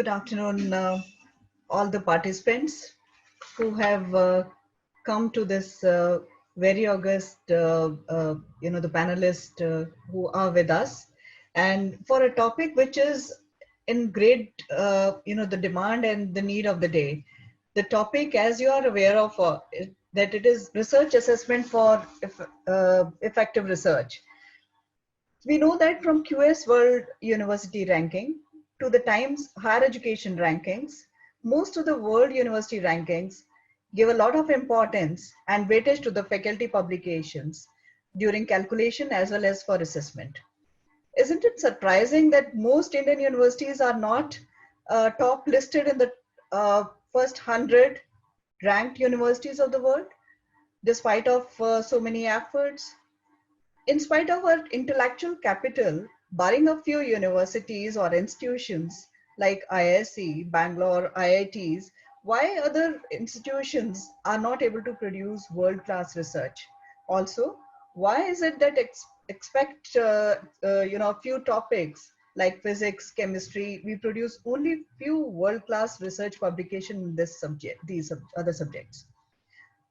Good afternoon, all the participants who have come to this very august, the panelists who are with us, and for a topic which is in great, the demand and the need of the day. The topic, as you are aware of, that it is research assessment for effective research. We know that from QS World University Ranking to the Times Higher Education Rankings, most of the world university rankings give a lot of importance and weightage to the faculty publications during calculation as well as for assessment. Isn't it surprising that most Indian universities are not top listed in the first 100 ranked universities of the world, despite of so many efforts? In spite of our intellectual capital, barring a few universities or institutions like ISC, Bangalore, IITs, why other institutions are not able to produce world-class research? Also, why is it that expect a few topics like physics, chemistry, we produce only few world-class research publications in this subject, these other subjects?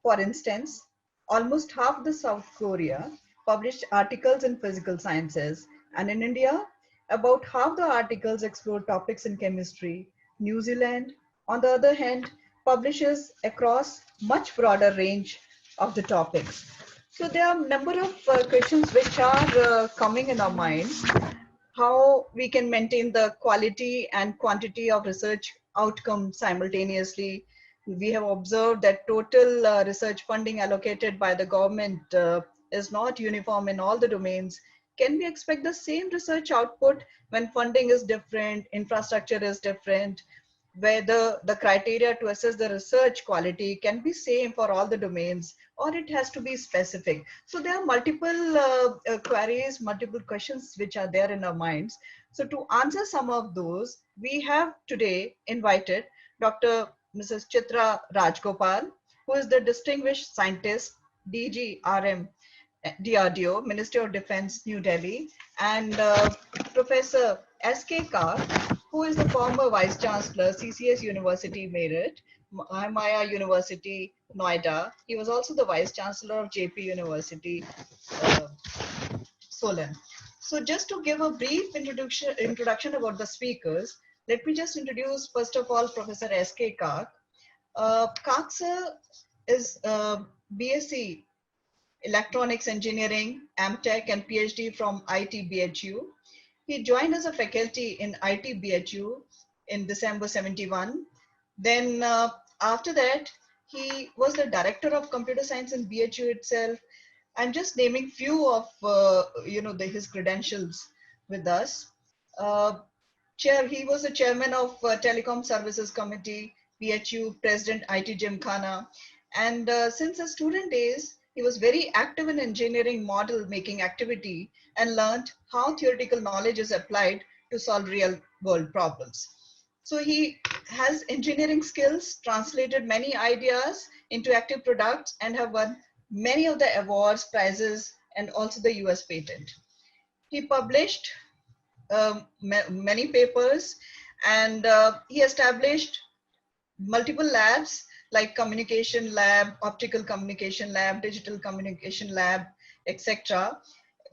For instance, almost half the South Korea published articles in physical sciences, and in India, about half the articles explore topics in chemistry. New Zealand, on the other hand, publishes across much broader range of the topics. So there are a number of questions which are coming in our minds. How we can maintain the quality and quantity of research outcome simultaneously. We have observed that total research funding allocated by the government is not uniform in all the domains. Can we expect the same research output when funding is different, infrastructure is different, whether the criteria to assess the research quality can be same for all the domains, or it has to be specific? So there are multiple queries, multiple questions which are there in our minds. So to answer some of those, we have today invited Dr. Mrs. Chitra Rajgopal, who is the Distinguished Scientist, DGRM, DRDO, Ministry of Defense, New Delhi, and Professor S.K. Kar, who is the former Vice Chancellor, CCS University, Meerut, Maya University, Noida. He was also the Vice Chancellor of JP University, uh, Solan. So just to give a brief introduction about the speakers, let me just introduce, first of all, Professor S.K. Kar. Kak sir is BSc Electronics Engineering, MTech, and PhD from ITBHU. He joined as a faculty in ITBHU in December 71. Then after that, he was the director of computer science in BHU itself. I'm just naming few of his credentials with us. Uh, he was the chairman of Telecom Services Committee, BHU, President IT Gymkhana, and since his student days, he was very active in engineering model making activity and learned how theoretical knowledge is applied to solve real world problems. So he has engineering skills, translated many ideas into active products, and have won many of the awards, prizes, and also the US patent. He published many papers, and he established multiple labs like communication lab, optical communication lab, digital communication lab, etc.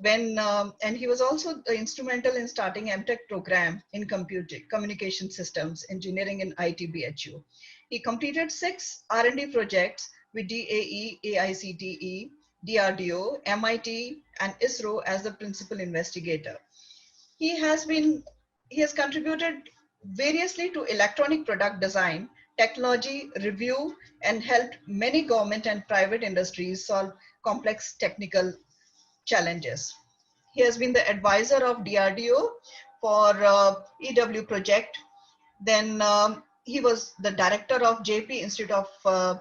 And he was also instrumental in starting MTech program in communication systems engineering in ITBHU. He completed 6 R&D projects with DAE, AICTE, DRDO, MIT, and ISRO as the principal investigator. He has been, he has contributed variously to electronic product design, technology review, and helped many government and private industries solve complex technical challenges. He has been the advisor of DRDO for EW project. Then he was the director of JP Institute of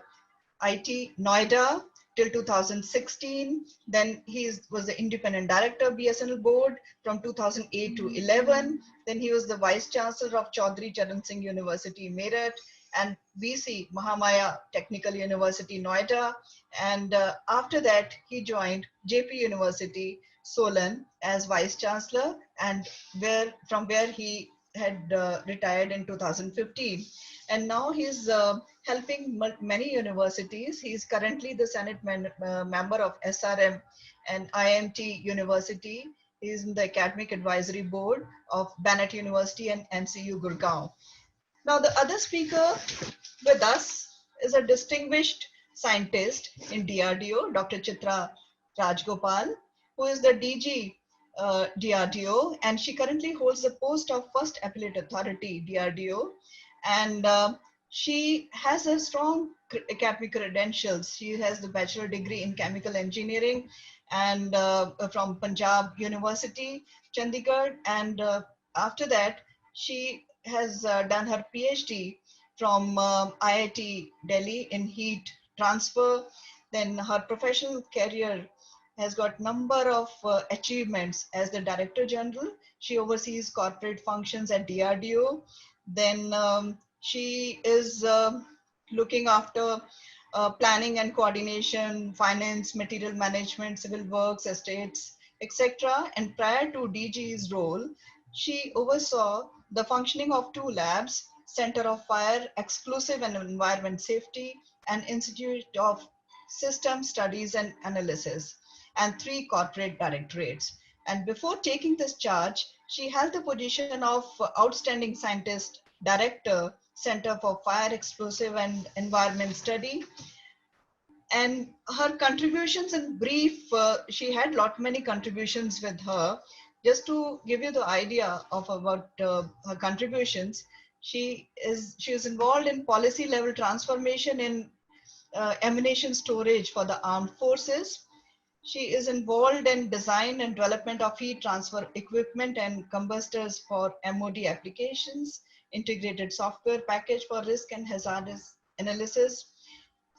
IT Noida till 2016. Then was the independent director BSNL board from 2008 to 11. Then he was the vice chancellor of Chaudhry Charan Singh University, Meerut, and VC Mahamaya Technical University, Noida. And after that, he joined JP University, Solan as vice chancellor, and from where he had retired in 2015, and now he's helping many universities. He's currently the Senate member of SRM and IMT University. He's in the Academic Advisory Board of Bennett University and NCU Gurgaon. Now, the other speaker with us is a distinguished scientist in DRDO, Dr. Chitra Rajgopal, who is the DG DRDO, and she currently holds the post of First Appellate Authority, DRDO, and she has a strong academic credentials. She has the bachelor degree in chemical engineering and from Punjab University, Chandigarh, and after that, she has done her PhD from IIT Delhi in heat transfer. Then her professional career has got number of achievements as the Director General. She oversees corporate functions at DRDO. Then she is looking after planning and coordination, finance, material management, civil works, estates, etc. And prior to DG's role, she oversaw the functioning of two labs, Center of Fire Exclusive and Environment Safety and Institute of System Studies and Analysis, and 3 corporate directorates. And before taking this charge, she held the position of Outstanding Scientist Director, Center for Fire Explosive and Environment Study. And her contributions in brief, she had many contributions with her. Just to give you the idea of about her contributions, she is involved in policy level transformation in ammunition storage for the armed forces. She is involved in design and development of heat transfer equipment and combustors for MOD applications, integrated software package for risk and hazardous analysis.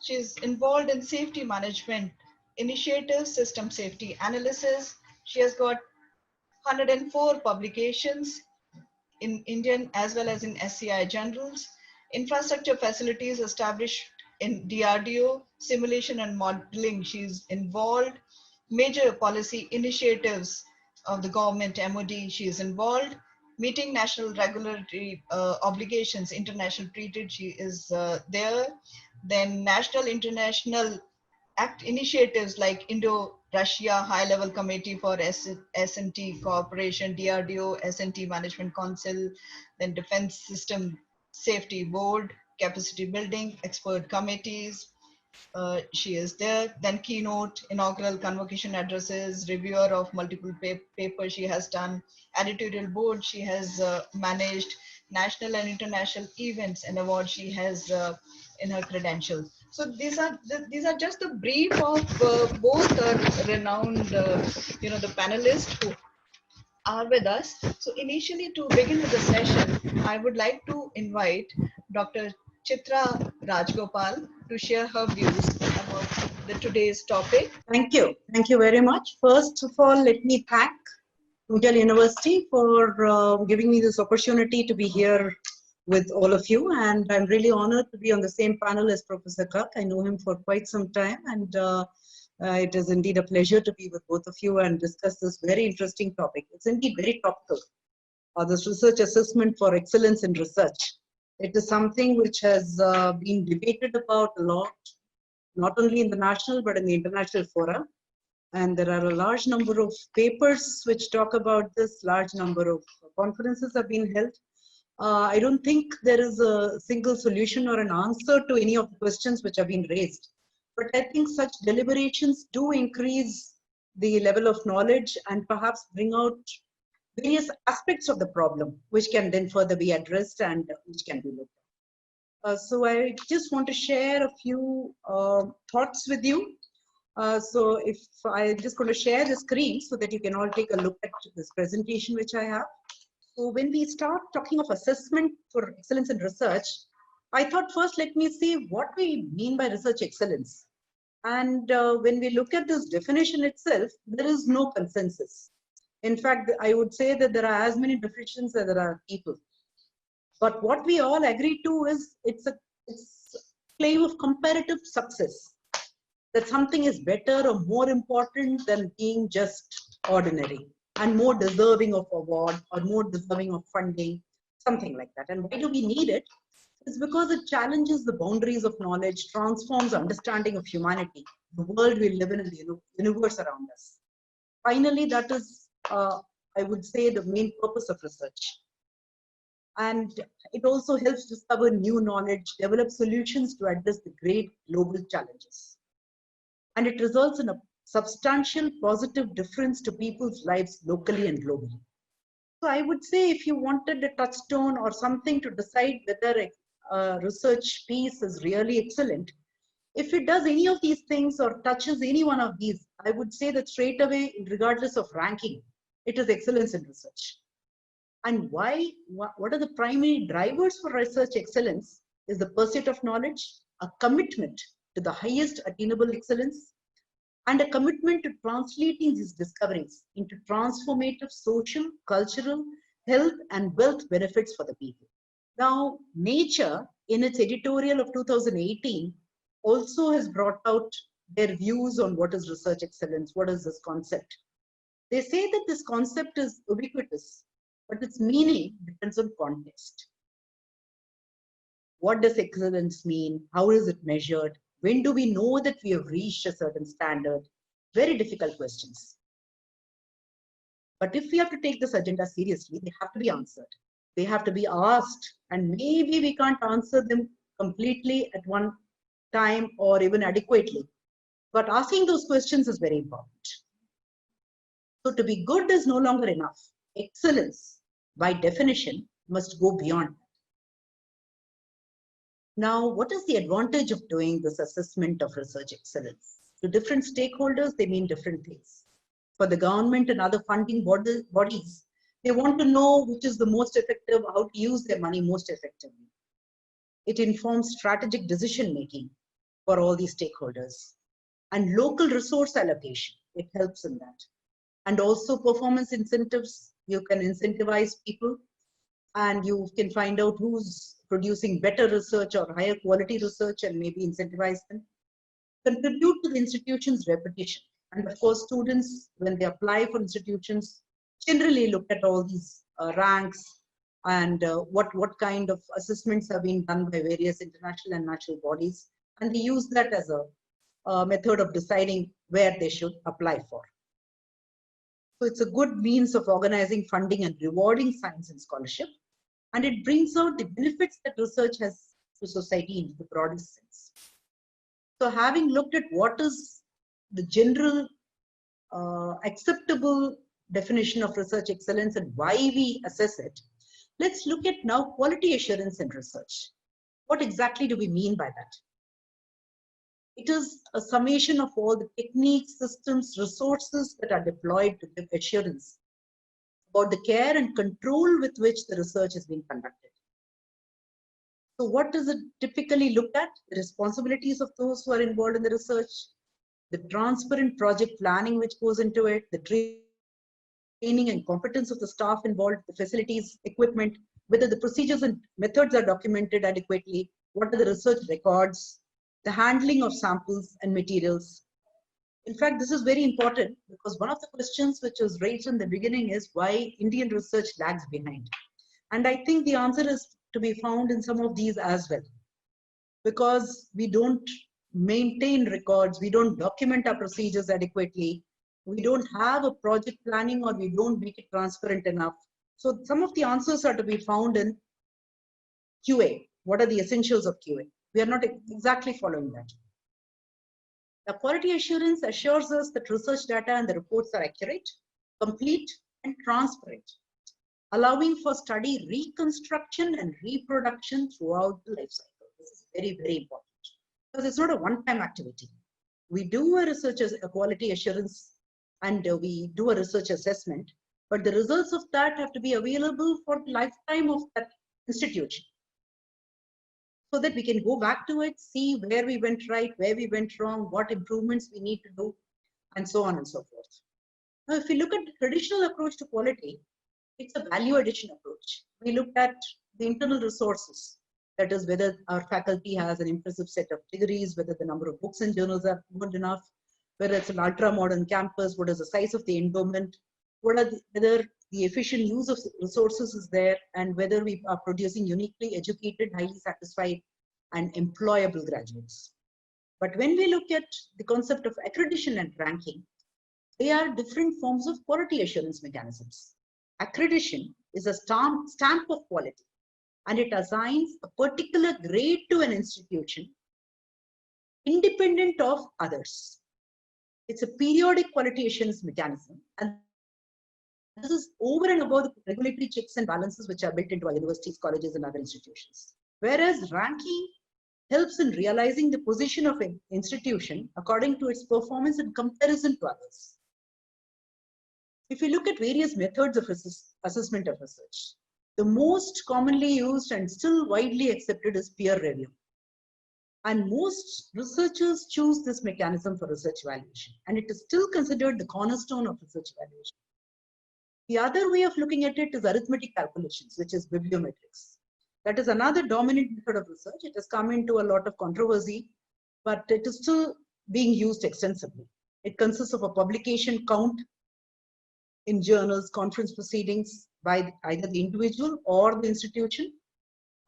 She is involved in safety management initiatives, system safety analysis. She has got 104 publications in Indian as well as in SCI journals. Infrastructure facilities established in DRDO, simulation and modeling, she's involved. Major policy initiatives of the government, MOD, she is involved. Meeting national regulatory obligations, international treated, she is there. Then national, international act initiatives like Indo-Russia High-Level Committee for S&T Cooperation, DRDO, S&T Management Council, then Defense System Safety Board, Capacity Building, Expert Committees, she is there. Then keynote, inaugural convocation addresses, reviewer of multiple papers she has done, editorial board she has managed, national and international events and awards she has in her credentials. So these are just the brief of both our renowned, the panelists who are with us. So initially, to begin with the session, I would like to invite Dr. Chitra Rajgopal to share her views about today's topic. Thank you. Thank you very much. First of all, let me thank Munjal University for giving me this opportunity to be here with all of you. And I'm really honored to be on the same panel as Professor Kak. I know him for quite some time, and it is indeed a pleasure to be with both of you and discuss this very interesting topic. It's indeed very topical. This research assessment for excellence in research. It is something which has been debated about a lot, not only in the national but in the international fora. And there are a large number of papers which talk about this, large number of conferences have been held. I don't think there is a single solution or an answer to any of the questions which have been raised. But I think such deliberations do increase the level of knowledge and perhaps bring out various aspects of the problem, which can then further be addressed and which can be looked at. So I just want to share a few thoughts with you. So if I'm just going to share the screen so that you can all take a look at this presentation which I have. So when we start talking of assessment for excellence in research, I thought first let me see what we mean by research excellence. And when we look at this definition itself, there is no consensus. In fact, I would say that there are as many definitions as there are people. But what we all agree to is it's a claim of comparative success. That something is better or more important than being just ordinary and more deserving of award or more deserving of funding something like that. And why do we need it? It's because it challenges the boundaries of knowledge, transforms understanding of humanity, the world we live in, and the universe around us. Finally, that is, I would say, the main purpose of research. And it also helps discover new knowledge, develop solutions to address the great global challenges. And it results in a substantial positive difference to people's lives locally and globally. So I would say if you wanted a touchstone or something to decide whether a research piece is really excellent, if it does any of these things or touches any one of these, I would say that straight away, regardless of ranking, it is excellence in research. And why? What are the primary drivers for research excellence? Is the pursuit of knowledge, a commitment to the highest attainable excellence, and a commitment to translating these discoveries into transformative social, cultural, health, and wealth benefits for the people. Now, Nature, in its editorial of 2018, also has brought out their views on what is research excellence, what is this concept. They say that this concept is ubiquitous, but its meaning depends on context. What does excellence mean? How is it measured? When do we know that we have reached a certain standard? Very difficult questions. But if we have to take this agenda seriously, they have to be answered. They have to be asked, and maybe we can't answer them completely at one time or even adequately. But asking those questions is very important. So to be good is no longer enough. Excellence, by definition, must go beyond that. Now, what is the advantage of doing this assessment of research excellence? To different stakeholders, they mean different things. For the government and other funding bodies, they want to know which is the most effective, how to use their money most effectively. It informs strategic decision making for all these stakeholders. And local resource allocation, it helps in that. And also performance incentives, you can incentivize people and you can find out who's producing better research or higher quality research and maybe incentivize them. Contribute to the institution's reputation. And of course, students, when they apply for institutions, generally look at all these ranks and what kind of assessments have been done by various international and national bodies. And they use that as a method of deciding where they should apply for. So it's a good means of organizing funding and rewarding science and scholarship. And it brings out the benefits that research has to society in the broadest sense. So having looked at what is the general acceptable definition of research excellence and why we assess it, let's look at now quality assurance in research. What exactly do we mean by that? It is a summation of all the techniques, systems, resources that are deployed to give assurance about the care and control with which the research is being conducted. So what does it typically look at? The responsibilities of those who are involved in the research, the transparent project planning which goes into it, the training and competence of the staff involved, the facilities, equipment, whether the procedures and methods are documented adequately, what are the research records, the handling of samples and materials. In fact, this is very important because one of the questions which was raised in the beginning is why Indian research lags behind. And I think the answer is to be found in some of these as well. Because we don't maintain records, we don't document our procedures adequately, we don't have a project planning or we don't make it transparent enough. So some of the answers are to be found in QA. What are the essentials of QA? We are not exactly following that. The quality assurance assures us that research data and the reports are accurate, complete, and transparent, allowing for study reconstruction and reproduction throughout the life cycle. This is very, very important because it's not a one-time activity. We do a quality assurance and we do a research assessment, but the results of that have to be available for the lifetime of that institution, so that we can go back to it, see where we went right, where we went wrong, what improvements we need to do, and so on and so forth. Now, if we look at the traditional approach to quality, it's a value addition approach. We looked at the internal resources, that is whether our faculty has an impressive set of degrees, whether the number of books and journals are good enough, whether it's an ultra-modern campus, what is the size of the endowment, whether the efficient use of resources is there, and whether we are producing uniquely educated, highly satisfied, and employable graduates. But when we look at the concept of accreditation and ranking, they are different forms of quality assurance mechanisms. Accreditation is a stamp of quality, and it assigns a particular grade to an institution independent of others. It's a periodic quality assurance mechanism, and this is over and above the regulatory checks and balances which are built into our universities, colleges, and other institutions. Whereas ranking helps in realizing the position of an institution according to its performance in comparison to others. If we look at various methods of assessment of research, the most commonly used and still widely accepted is peer review. And most researchers choose this mechanism for research evaluation, and it is still considered the cornerstone of research evaluation. The other way of looking at it is arithmetic calculations, which is bibliometrics. That is another dominant method of research. It has come into a lot of controversy, but it is still being used extensively. It consists of a publication count in journals, conference proceedings by either the individual or the institution,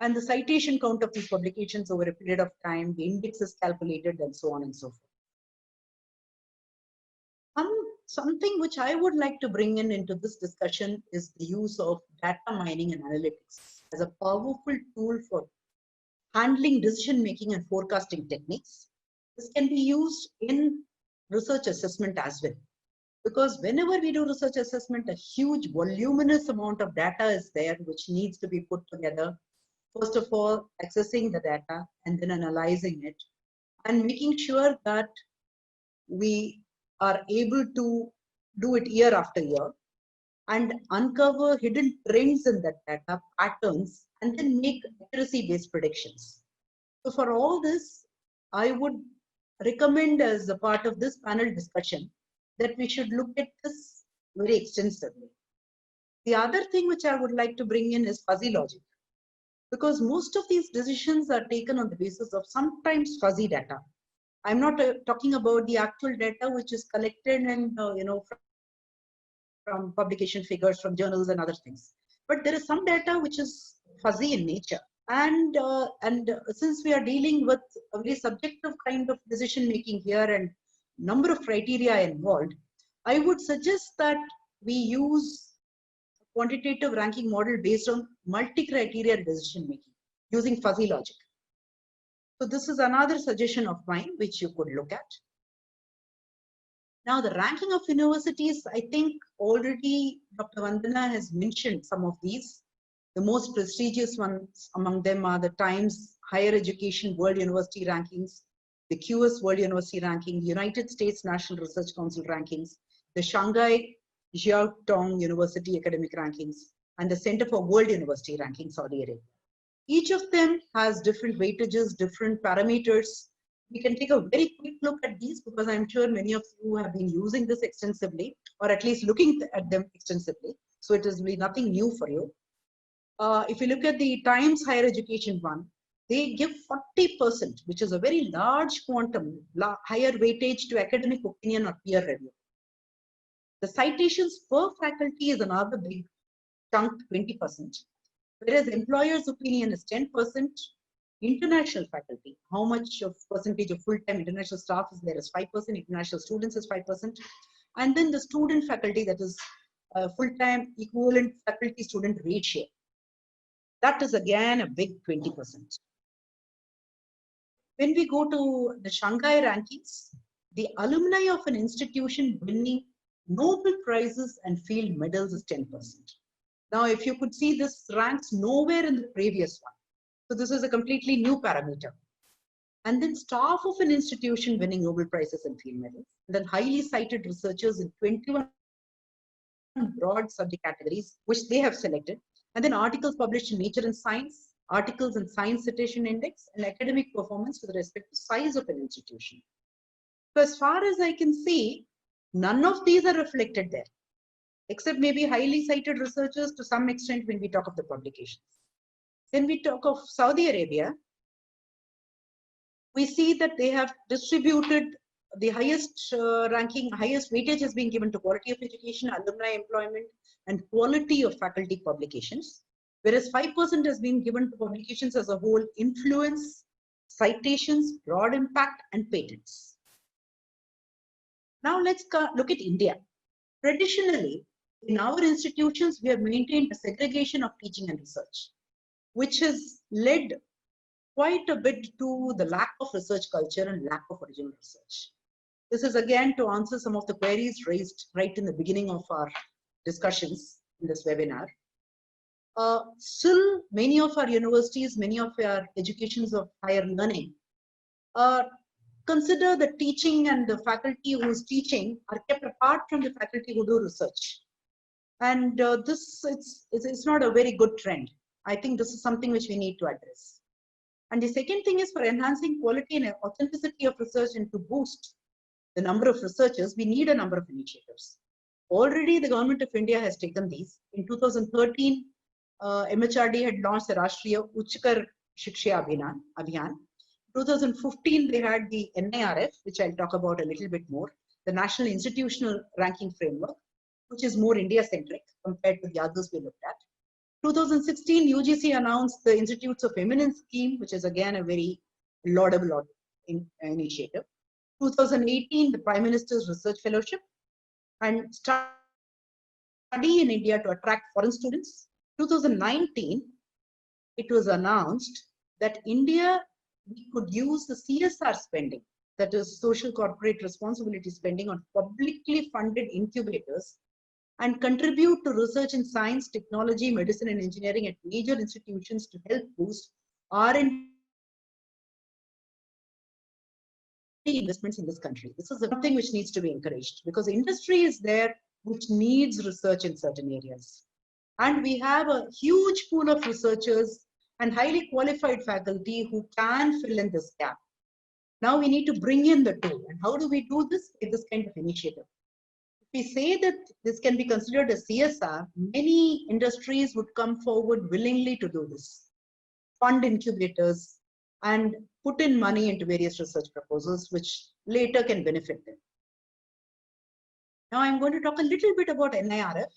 and the citation count of these publications over a period of time, the index is calculated, and so on and so forth. Something which I would like to bring into this discussion is the use of data mining and analytics as a powerful tool for handling decision making and forecasting techniques. This can be used in research assessment as well, because whenever we do research assessment, a huge voluminous amount of data is there which needs to be put together. First of all, accessing the data and then analyzing it and making sure that we are able to do it year after year and uncover hidden trends in that data, patterns, and then make accuracy-based predictions. So for all this, I would recommend as a part of this panel discussion that we should look at this very extensively. The other thing which I would like to bring in is fuzzy logic, because most of these decisions are taken on the basis of sometimes fuzzy data. I'm not talking about the actual data which is collected and from publication figures, from journals and other things. But there is some data which is fuzzy in nature. And since we are dealing with a very subjective kind of decision making here and number of criteria involved, I would suggest that we use a quantitative ranking model based on multi-criteria decision making using fuzzy logic. So this is another suggestion of mine which you could look at. Now the ranking of universities, I think already Dr. Vandana has mentioned some of these. The most prestigious ones among them are the Times Higher Education World University Rankings, the QS World University Ranking, the United States National Research Council Rankings, the Shanghai Jiaotong University Academic Rankings, and the Center for World University Rankings, Saudi Arabia. Each of them has different weightages, different parameters. We can take a very quick look at these because I'm sure many of you have been using this extensively, or at least looking at them extensively. So it is really nothing new for you. If you look at the Times Higher Education one, they give 40%, which is a very large quantum, higher weightage to academic opinion or peer review. The citations per faculty is another big chunk, 20%. Whereas employers' opinion is 10%, international faculty, how much of percentage of full-time international staff is there is 5%, international students is 5%, and then the student faculty, that is full-time equivalent faculty-student ratio. That is again a big 20%. When we go to the Shanghai rankings, the alumni of an institution winning Nobel Prizes and field medals is 10%. Now, if you could see, this ranks nowhere in the previous one. So this is a completely new parameter. And then staff of an institution winning Nobel Prizes and field medals, and then highly cited researchers in 21 broad subject categories, which they have selected, and then articles published in Nature and Science, articles in Science Citation Index, and academic performance with respect to size of an institution. So as far as I can see, none of these are reflected there, except maybe highly cited researchers to some extent when we talk of the publications. When we talk of Saudi Arabia, we see that they have distributed the highest highest weightage is being given to quality of education, alumni employment, and quality of faculty publications, whereas 5% has been given to publications as a whole, influence, citations, broad impact, and patents. Now let's look at India. Traditionally, in our institutions, we have maintained a segregation of teaching and research, which has led quite a bit to the lack of research culture and lack of original research. This is again to answer some of the queries raised right in the beginning of our discussions in this webinar. Still, many of our universities, many of our educations of higher learning consider the teaching and the faculty who is teaching are kept apart from the faculty who do research. And this it's not a very good trend. I think this is something which we need to address. And the second thing is, for enhancing quality and authenticity of research and to boost the number of researchers, we need a number of initiatives. Already the government of India has taken these. In 2013, MHRD had launched the Rashtriya Uchkar Shiksha Abhiyan. 2015, they had the NIRF, which I'll talk about a little bit more, the National Institutional Ranking Framework, which is more India-centric compared to the others we looked at. 2016, UGC announced the Institutes of Eminence scheme, which is again a very laudable initiative. 2018, the Prime Minister's Research Fellowship, and study in India to attract foreign students. 2019, it was announced that India, we could use the CSR spending, that is social corporate responsibility spending, on publicly funded incubators and contribute to research in science, technology, medicine, and engineering at major institutions to help boost R&D investments in this country. This is something which needs to be encouraged, because industry is there which needs research in certain areas. And we have a huge pool of researchers and highly qualified faculty who can fill in this gap. Now we need to bring in the two. And how do we do this? With this kind of initiative. If we say that this can be considered a CSR, many industries would come forward willingly to do this. Fund incubators and put in money into various research proposals, which later can benefit them. Now I'm going to talk a little bit about NIRF.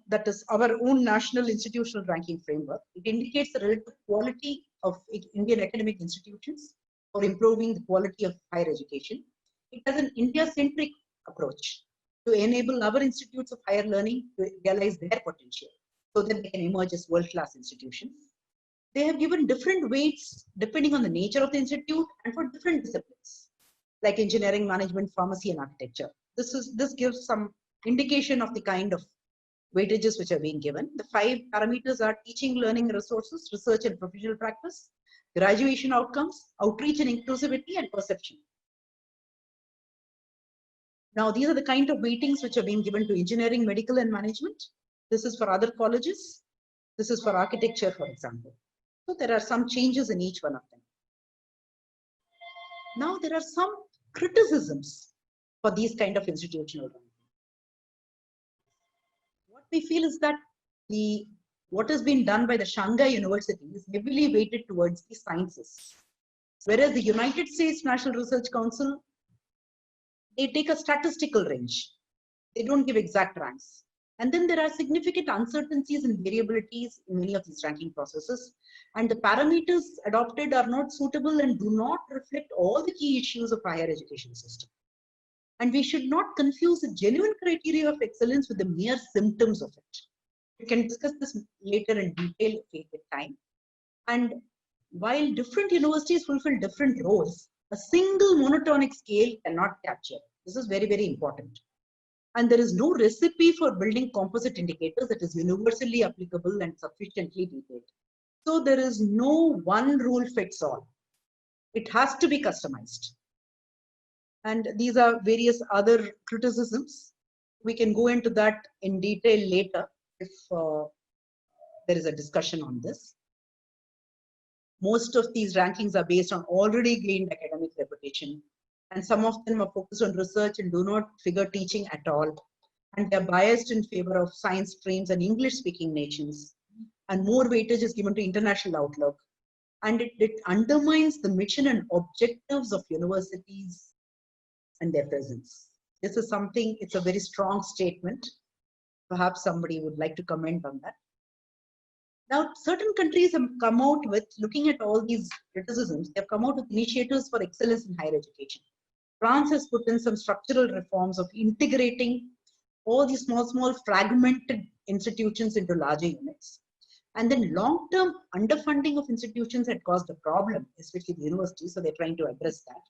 That is our own National Institutional Ranking Framework. It indicates the relative quality of Indian academic institutions for improving the quality of higher education. It has an India-centric approach to enable our institutes of higher learning to realize their potential so that they can emerge as world-class institutions. They have given different weights depending on the nature of the institute and for different disciplines, like engineering, management, pharmacy, and architecture. This gives some indication of the kind of weightages which are being given. The 5 parameters are teaching, learning resources, research and professional practice, graduation outcomes, outreach and inclusivity, and perception. Now, these are the kind of weightings which are being given to engineering, medical, and management. This is for other colleges. This is for architecture, for example. So there are some changes in each one of them. Now, there are some criticisms for these kind of institutional rankings. What we feel is that what has been done by the Shanghai University is heavily weighted towards the sciences, whereas the United States National Research Council, they take a statistical range. They don't give exact ranks. And then there are significant uncertainties and variabilities in many of these ranking processes. And the parameters adopted are not suitable and do not reflect all the key issues of higher education system. And we should not confuse the genuine criteria of excellence with the mere symptoms of it. We can discuss this later in detail if we get time. And while different universities fulfill different roles, a single monotonic scale cannot capture. This is very, very important. And there is no recipe for building composite indicators that is universally applicable and sufficiently detailed. So there is no one rule fits all. It has to be customized. And these are various other criticisms. We can go into that in detail later if there is a discussion on this. Most of these rankings are based on already gained academic reputation, and some of them are focused on research and do not figure teaching at all. And they're biased in favor of science streams and English-speaking nations. And more weightage is given to international outlook. and it undermines the mission and objectives of universities and their presence. This is something, it's a very strong statement. Perhaps somebody would like to comment on that. Now, certain countries have come out with, looking at all these criticisms, they have come out with initiatives for excellence in higher education. France has put in some structural reforms of integrating all these small fragmented institutions into larger units. And then long-term underfunding of institutions had caused a problem, especially the universities, so they're trying to address that.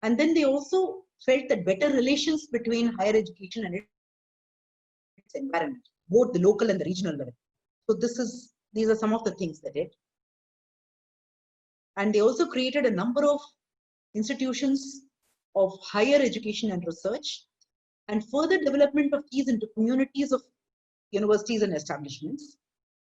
And then they also felt that better relations between higher education and its environment, both the local and the regional level. So these are some of the things they did. And they also created a number of institutions of higher education and research, and further development of these into communities of universities and establishments.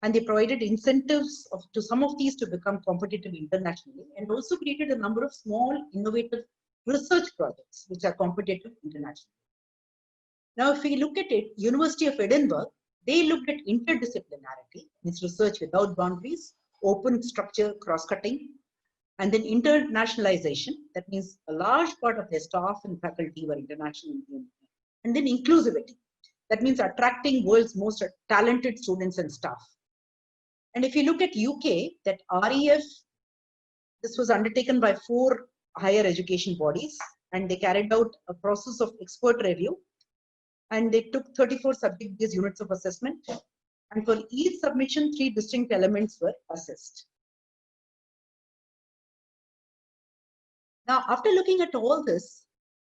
And they provided incentives to some of these to become competitive internationally, and also created a number of small innovative research projects which are competitive internationally. Now, if we look at it, University of Edinburgh, they looked at interdisciplinarity, means research without boundaries, open structure, cross-cutting, and then internationalization. That means a large part of their staff and faculty were international. And then inclusivity. That means attracting world's most talented students and staff. And if you look at UK, that REF, this was undertaken by 4 higher education bodies, and they carried out a process of expert review, and they took 34 subject-based units of assessment, and for each submission, 3 distinct elements were assessed. Now, after looking at all this,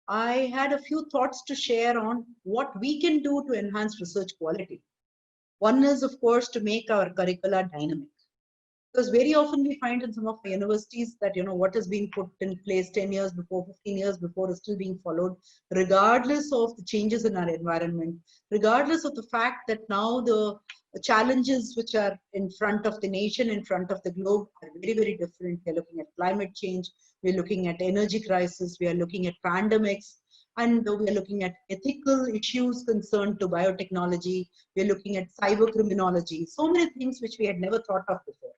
I had a few thoughts to share on what we can do to enhance research quality. One is, of course, to make our curricula dynamic. Because very often we find in some of the universities that, what is being put in place 10 years before, 15 years before is still being followed, regardless of the changes in our environment, regardless of the fact that now the challenges which are in front of the nation, in front of the globe are very, very different. We're looking at climate change, we're looking at energy crisis, we are looking at pandemics, and we are looking at ethical issues concerned to biotechnology, we're looking at cyber criminology, so many things which we had never thought of before.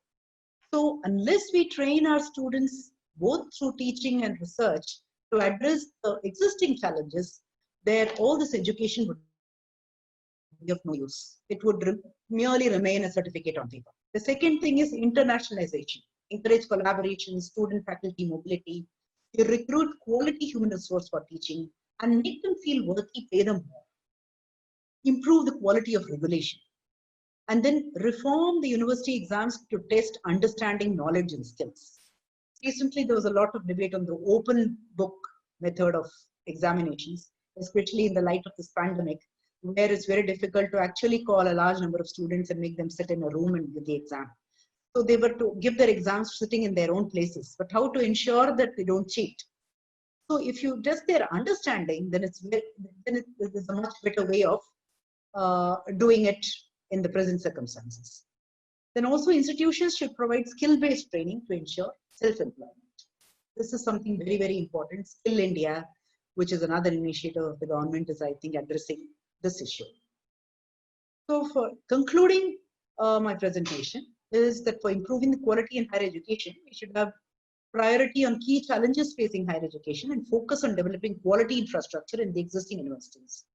So unless we train our students both through teaching and research to address the existing challenges, all this education would be of no use. It would merely remain a certificate on paper. The second thing is internationalization. Encourage collaboration, student-faculty mobility. You recruit quality human resource for teaching and make them feel worthy, pay them more. Improve the quality of regulation. And then reform the university exams to test understanding, knowledge, and skills. Recently, there was a lot of debate on the open book method of examinations, especially in the light of this pandemic, where it's very difficult to actually call a large number of students and make them sit in a room and give the exam. So they were to give their exams sitting in their own places, but how to ensure that they don't cheat? So if you test their understanding, then it is a much better way of doing it in the present circumstances. Then also institutions should provide skill-based training to ensure self-employment. This is something very, very important. Skill India, which is another initiative of the government, is, I think, addressing this issue. So for concluding my presentation is that for improving the quality in higher education, we should have priority on key challenges facing higher education and focus on developing quality infrastructure in the existing universities.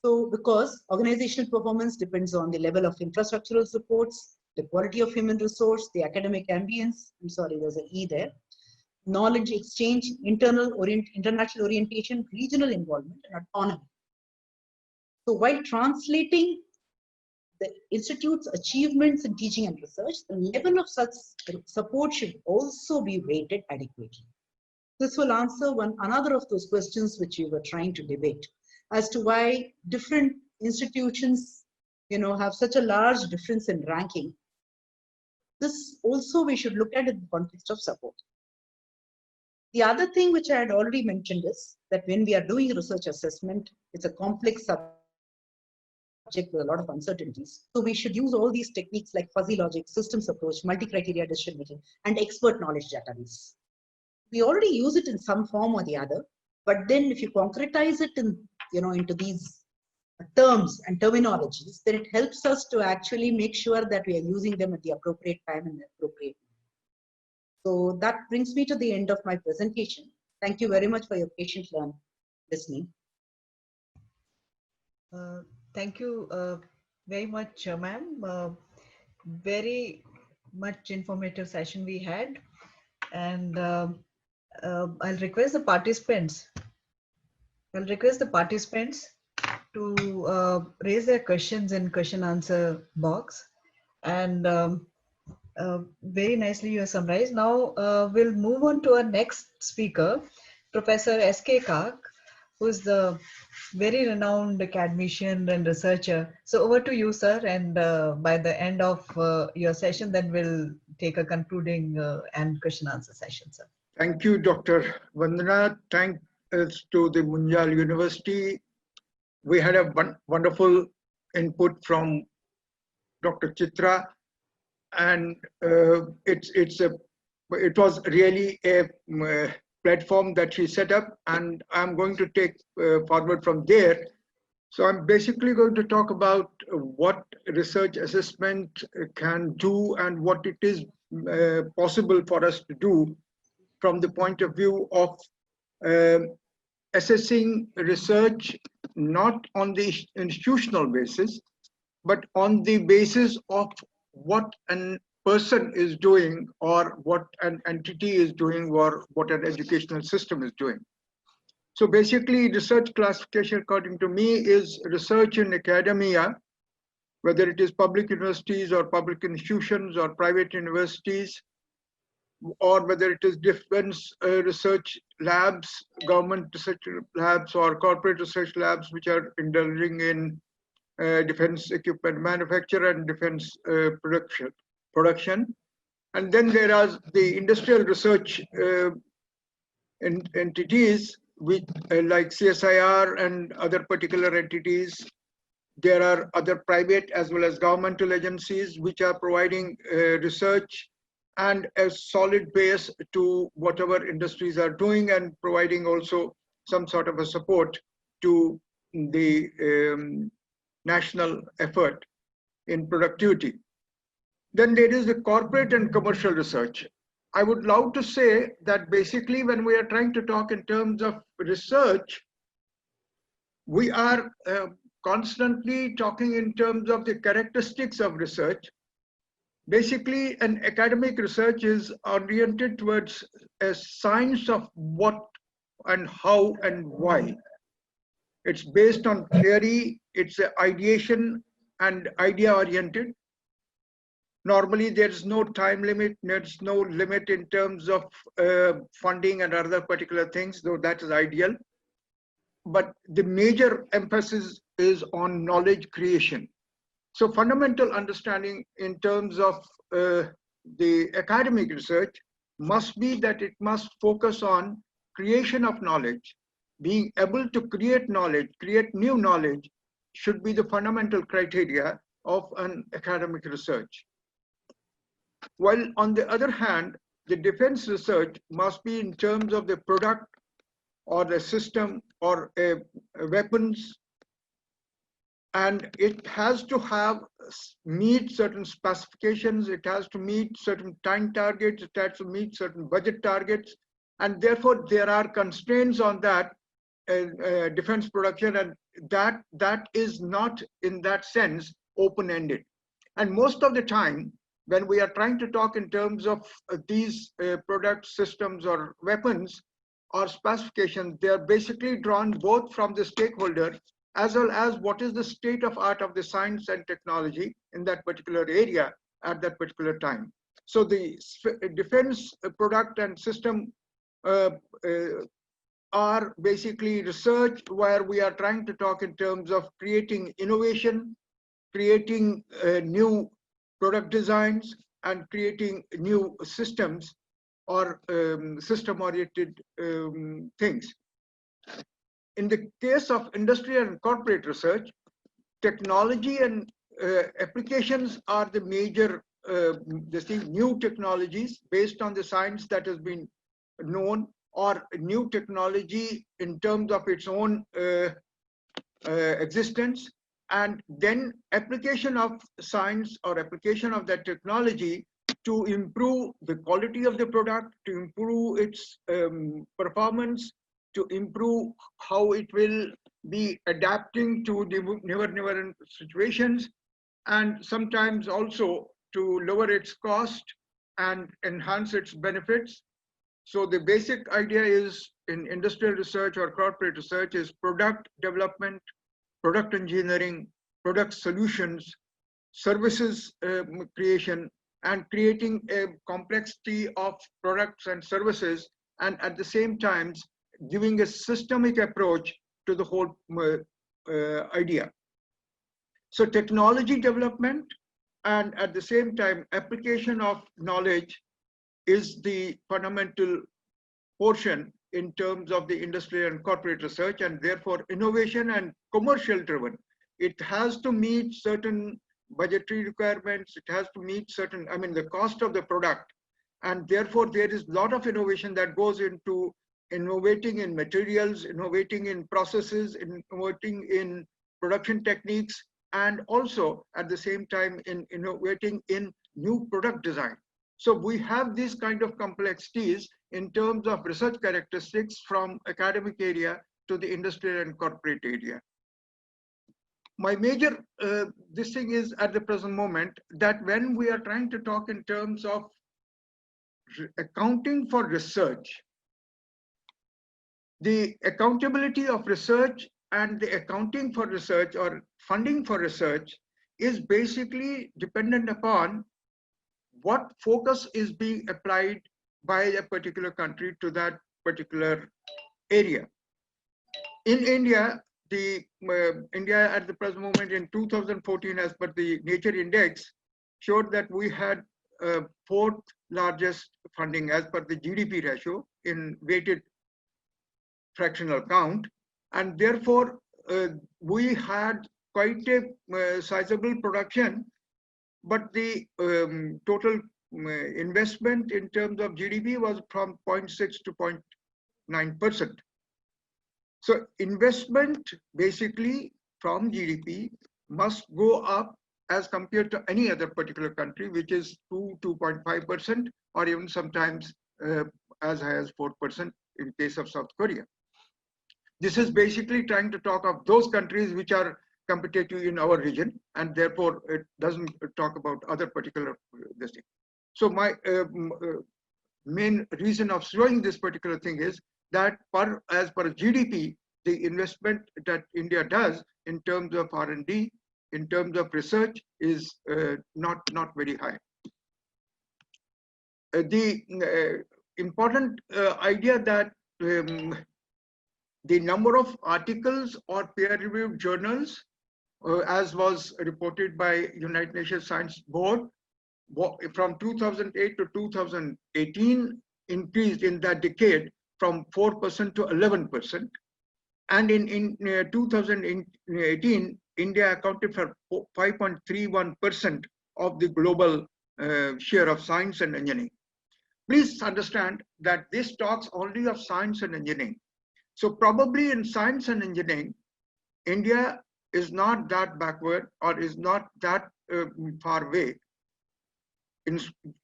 So because organizational performance depends on the level of infrastructural supports, the quality of human resource, the academic ambience, I'm sorry, there's an E there, knowledge exchange, international orientation, regional involvement, and autonomy. So while translating the institute's achievements in teaching and research, the level of such support should also be weighted adequately. This will answer another of those questions which we were trying to debate as to why different institutions, have such a large difference in ranking. This also we should look at in the context of support. The other thing which I had already mentioned is that when we are doing research assessment, it's a complex subject with a lot of uncertainties. So we should use all these techniques like fuzzy logic, systems approach, multi-criteria decision making, and expert knowledge database. We already use it in some form or the other, but then if you concretize it in, into these terms and terminologies, then it helps us to actually make sure that we are using them at the appropriate time and the appropriate. So that brings me to the end of my presentation. Thank you very much for your patient listening. Thank you very much, ma'am. Very much informative session we had, and I'll request the participants. To raise their questions in question answer box, and very nicely you have summarized. Now we'll move on to our next speaker, Professor S.K. Kak, who is the very renowned academician and researcher. So over to you, sir, and by the end of your session, then we'll take a concluding and question answer session, sir. Thank you, Dr. Vandana. Thanks to the Munjal University. We had a wonderful input from Dr. Chitra, and it was really a platform that she set up, and I'm going to take forward from there. So I'm basically going to talk about what research assessment can do and what it is possible for us to do from the point of view of assessing research not on the institutional basis, but on the basis of what a person is doing, or what an entity is doing, or what an educational system is doing. So basically, research classification, according to me, is research in academia, whether it is public universities or public institutions or private universities, or whether it is defense research labs, government research labs, or corporate research labs, which are indulging in defense equipment manufacture and defense production. And then there are the industrial research entities, which like CSIR and other particular entities. There are other private as well as governmental agencies which are providing research and a solid base to whatever industries are doing, and providing also some sort of a support to the national effort in productivity. Then there is the corporate and commercial research. I would love to say that basically when we are trying to talk in terms of research, we are constantly talking in terms of the characteristics of research. Basically, an academic research is oriented towards a science of what and how and why. It's based on theory, it's ideation and idea oriented. Normally, there's no time limit, there's no limit in terms of funding and other particular things, though that is ideal. But the major emphasis is on knowledge creation. So fundamental understanding in terms of the academic research must be that it must focus on creation of knowledge. Being able to create knowledge, create new knowledge, should be the fundamental criteria of an academic research. While on the other hand, the defense research must be in terms of the product or the system or weapons, and it has to meet certain specifications, it has to meet certain time targets, it has to meet certain budget targets, and therefore there are constraints on that defense production, and that is not in that sense open-ended. And most of the time, when we are trying to talk in terms of these products, systems, or weapons or specifications, they are basically drawn both from the stakeholder as well as what is the state of art of the science and technology in that particular area at that particular time. So the defense product and system are basically research where we are trying to talk in terms of creating innovation, creating new product designs, and creating new systems or system-oriented things. In the case of industrial and corporate research, technology and applications are the major new technologies based on the science that has been known, or new technology in terms of its own existence, and then application of science or application of that technology to improve the quality of the product, to improve its performance, to improve how it will be adapting to the never situations, and sometimes also to lower its cost and enhance its benefits. So the basic idea is in industrial research or corporate research is product development, product engineering, product solutions, services creation, and creating a complexity of products and services, and at the same time giving a systemic approach to the whole idea. So technology development and at the same time application of knowledge is the fundamental portion in terms of the industrial and corporate research, and therefore innovation and commercial driven. It has to meet certain budgetary requirements, it has to meet certain, the cost of the product, and therefore there is a lot of innovation that goes into innovating in materials, innovating in processes, innovating in production techniques, and also at the same time in innovating in new product design. So we have these kind of complexities in terms of research characteristics from academic area to the industrial and corporate area. My major this thing is at the present moment that when we are trying to talk in terms of accounting for research, the accountability of research and the accounting for research or funding for research is basically dependent upon what focus is being applied by a particular country to that particular area. In India, India at the present moment in 2014, as per the Nature Index, showed that we had fourth largest funding as per the GDP ratio in weighted fractional count, and therefore we had quite a sizable production, but the total investment in terms of GDP was from 0.6 to 0.9%. So investment basically from GDP must go up as compared to any other particular country, which is 2.5%, or even sometimes as high as 4% in case of South Korea. This is basically trying to talk of those countries which are competitive in our region, and therefore it doesn't talk about other particular this thing. So my main reason of showing this particular thing is that as per GDP, the investment that India does in terms of R&D, in terms of research, is not very high. The important idea that the number of articles or peer-reviewed journals, as was reported by United Nations Science Board, from 2008 to 2018 increased in that decade from 4% to 11%. And in 2018, India accounted for 5.31% of the global share of science and engineering. Please understand that this talks only of science and engineering. So probably in science and engineering, India is not that backward or is not that far away.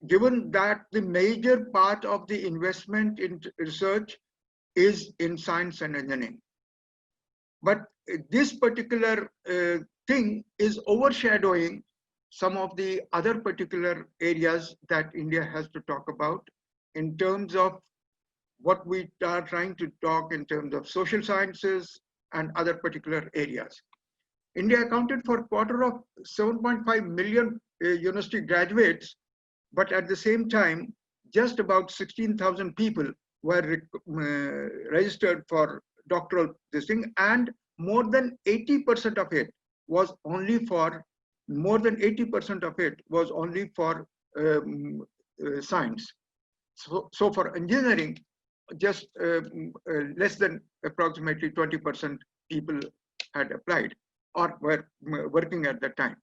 Given that the major part of the investment in research is in science and engineering. But this particular thing is overshadowing some of the other particular areas that India has to talk about in terms of what we are trying to talk in terms of social sciences and other particular areas. India accounted for a quarter of 7.5 million university graduates, but at the same time, just about 16,000 people were registered for doctoral this thing, and more than 80% of it was only for science. So for engineering, just less than approximately 20% people had applied or were working at that time.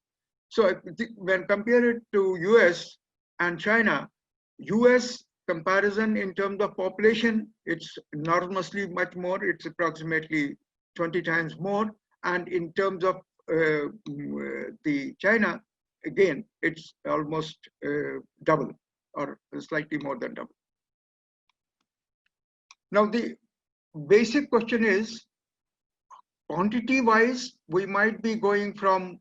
So when compared to US and China, US comparison in terms of population, it's enormously much more. It's approximately 20 times more. And in terms of the China, again, it's almost double. or slightly more than double. Now, the basic question is, quantity wise, we might be going from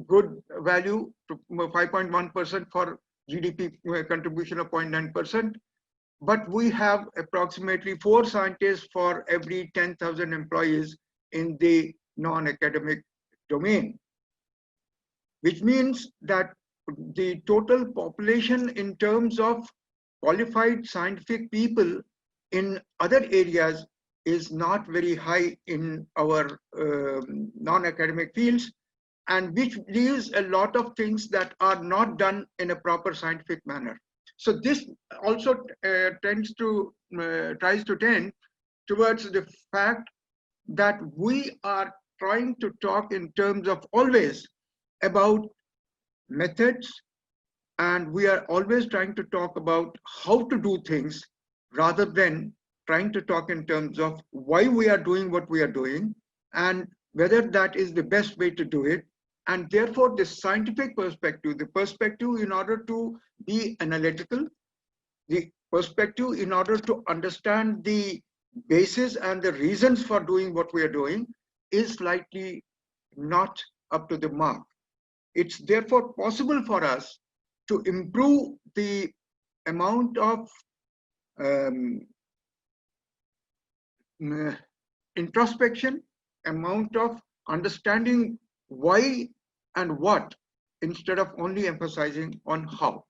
good value to 5.1% for GDP contribution of 0.9%, but we have approximately 4 scientists for every 10,000 employees in the non-academic domain, which means that the total population in terms of qualified scientific people in other areas is not very high in our non-academic fields, and which leaves a lot of things that are not done in a proper scientific manner. So this also tries to tend towards the fact that we are trying to talk in terms of always about methods, and we are always trying to talk about how to do things rather than trying to talk in terms of why we are doing what we are doing and whether that is the best way to do it. And therefore, the scientific perspective, the perspective in order to be analytical, the perspective in order to understand the basis and the reasons for doing what we are doing, is slightly not up to the mark. It's therefore possible for us to improve the amount of introspection, amount of understanding why and what, instead of only emphasizing on how.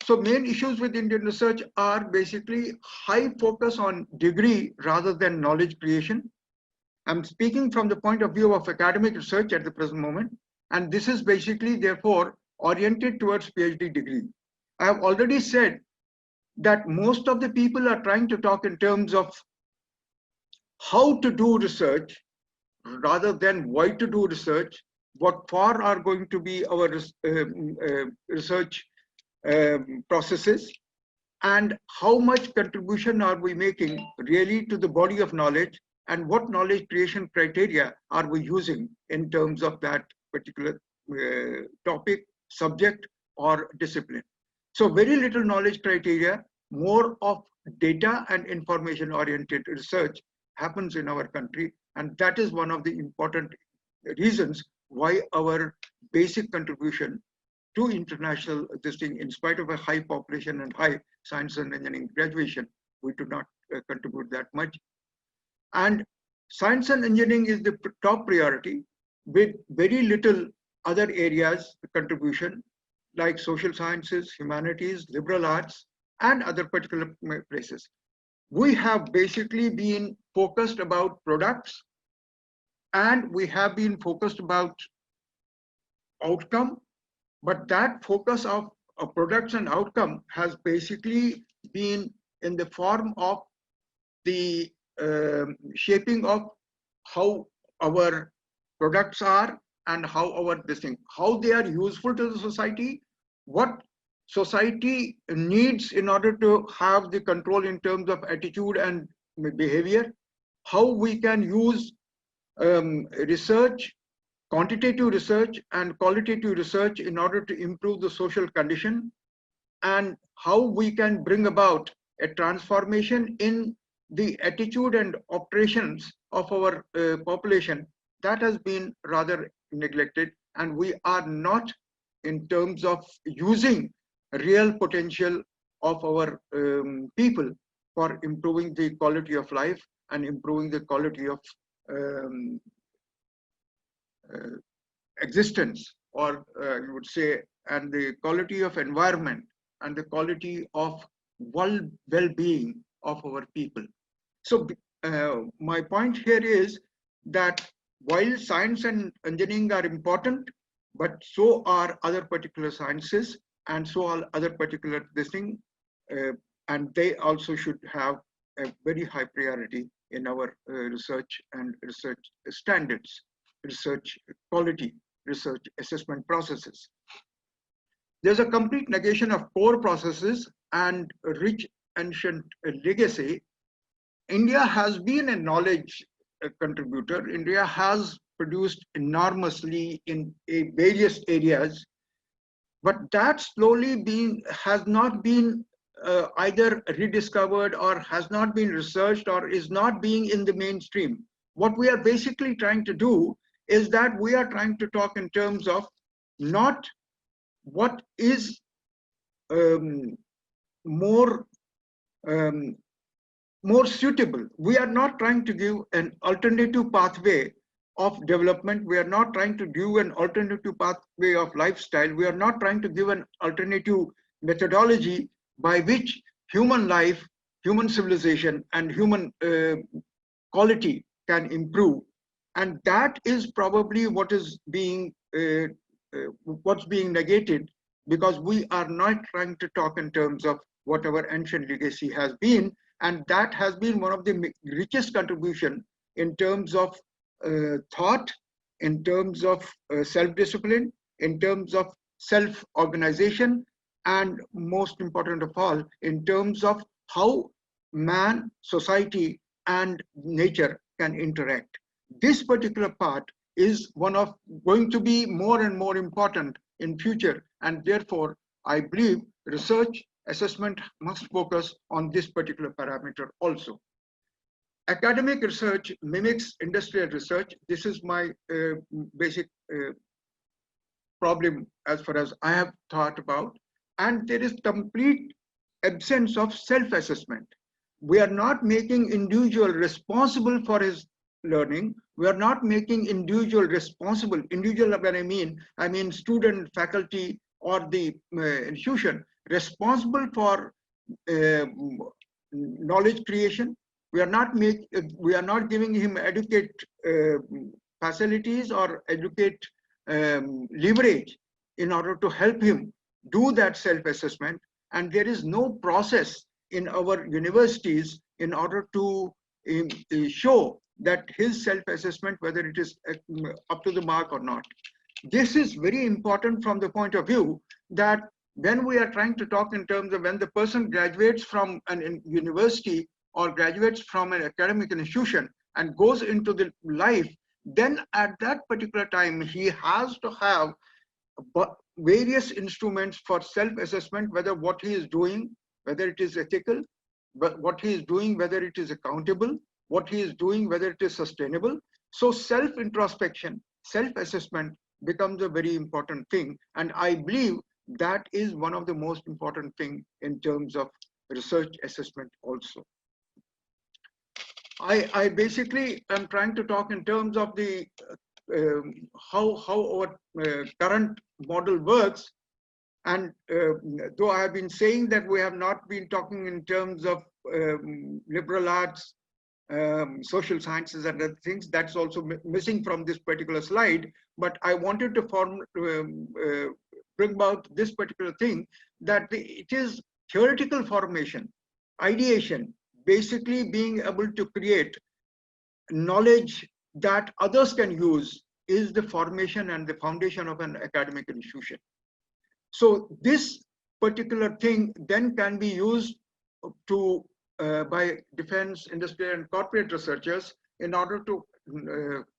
So main issues with Indian research are basically high focus on degree rather than knowledge creation. I'm speaking from the point of view of academic research at the present moment, and this is basically therefore oriented towards PhD degree. I have already said that most of the people are trying to talk in terms of how to do research rather than why to do research, what for are going to be our research processes, and how much contribution are we making really to the body of knowledge, and what knowledge creation criteria are we using in terms of that particular topic, subject, or discipline. So very little knowledge criteria, more of data and information oriented research happens in our country, and that is one of the important reasons why our basic contribution to international this thing, in spite of a high population and high science and engineering graduation, we do not contribute that much. And science and engineering is the top priority, with very little other areas contribution like social sciences, humanities, liberal arts, and other particular places. We have basically been focused about products, and we have been focused about outcome, but that focus of products and outcome has basically been in the form of the shaping of how our products are and how our how they are useful to the society, what society needs in order to have the control in terms of attitude and behavior, how we can use research, quantitative research and qualitative research in order to improve the social condition, and how we can bring about a transformation in the attitude and operations of our population. That has been rather neglected, and we are not in terms of using real potential of our people for improving the quality of life and improving the quality of existence, or you would say, and the quality of environment and the quality of well-being of our people. So my point here is that while science and engineering are important, but so are other particular sciences, and so are other particular and they also should have a very high priority in our research and research standards, research quality, research assessment processes. There's a complete negation of core processes and rich ancient legacy. India has been a knowledge contributor. India has produced enormously in various areas, But that slowly has not been either rediscovered or has not been researched or is not being in the mainstream. What we are basically trying to do is that we are trying to talk in terms of not what is more um, more suitable. We are not trying to give an alternative pathway of development. We are not trying to give an alternative pathway of lifestyle. We are not trying to give an alternative methodology by which human life, human civilization, and human quality can improve. And that is probably what is being what's being negated, because we are not trying to talk in terms of what our ancient legacy has been, and that has been one of the richest contribution in terms of thought, in terms of self-discipline, in terms of self-organization, and most important of all, in terms of how man, society, and nature can interact. This particular part is one of going to be more and more important in future, and therefore I believe research assessment must focus on this particular parameter also. Academic research mimics industrial research. This is my basic problem as far as I have thought about, and there is complete absence of self-assessment. We are not making individual responsible for his learning. We are not making individual responsible. Individual, when I mean student, faculty, or the institution responsible for knowledge creation. We are not giving him adequate facilities or adequate leverage in order to help him do that self-assessment. And there is no process in our universities in order to show that his self-assessment, whether it is up to the mark or not. This is very important from the point of view that when we are trying to talk in terms of when the person graduates from an university or graduates from an academic institution and goes into the life, then at that particular time, he has to have various instruments for self-assessment, whether what he is doing, whether it is ethical, but what he is doing, whether it is accountable, what he is doing, whether it is sustainable. So self-introspection, self-assessment becomes a very important thing. And I believe that is one of the most important thing in terms of research assessment also. I basically am trying to talk in terms of the how our current model works. And though I have been saying that we have not been talking in terms of liberal arts, social sciences and other things, that's also missing from this particular slide. But I wanted to bring about this particular thing, that it is theoretical formation, ideation, basically being able to create knowledge that others can use is the formation and the foundation of an academic institution. So this particular thing then can be used to by defense, industrial, and corporate researchers in order to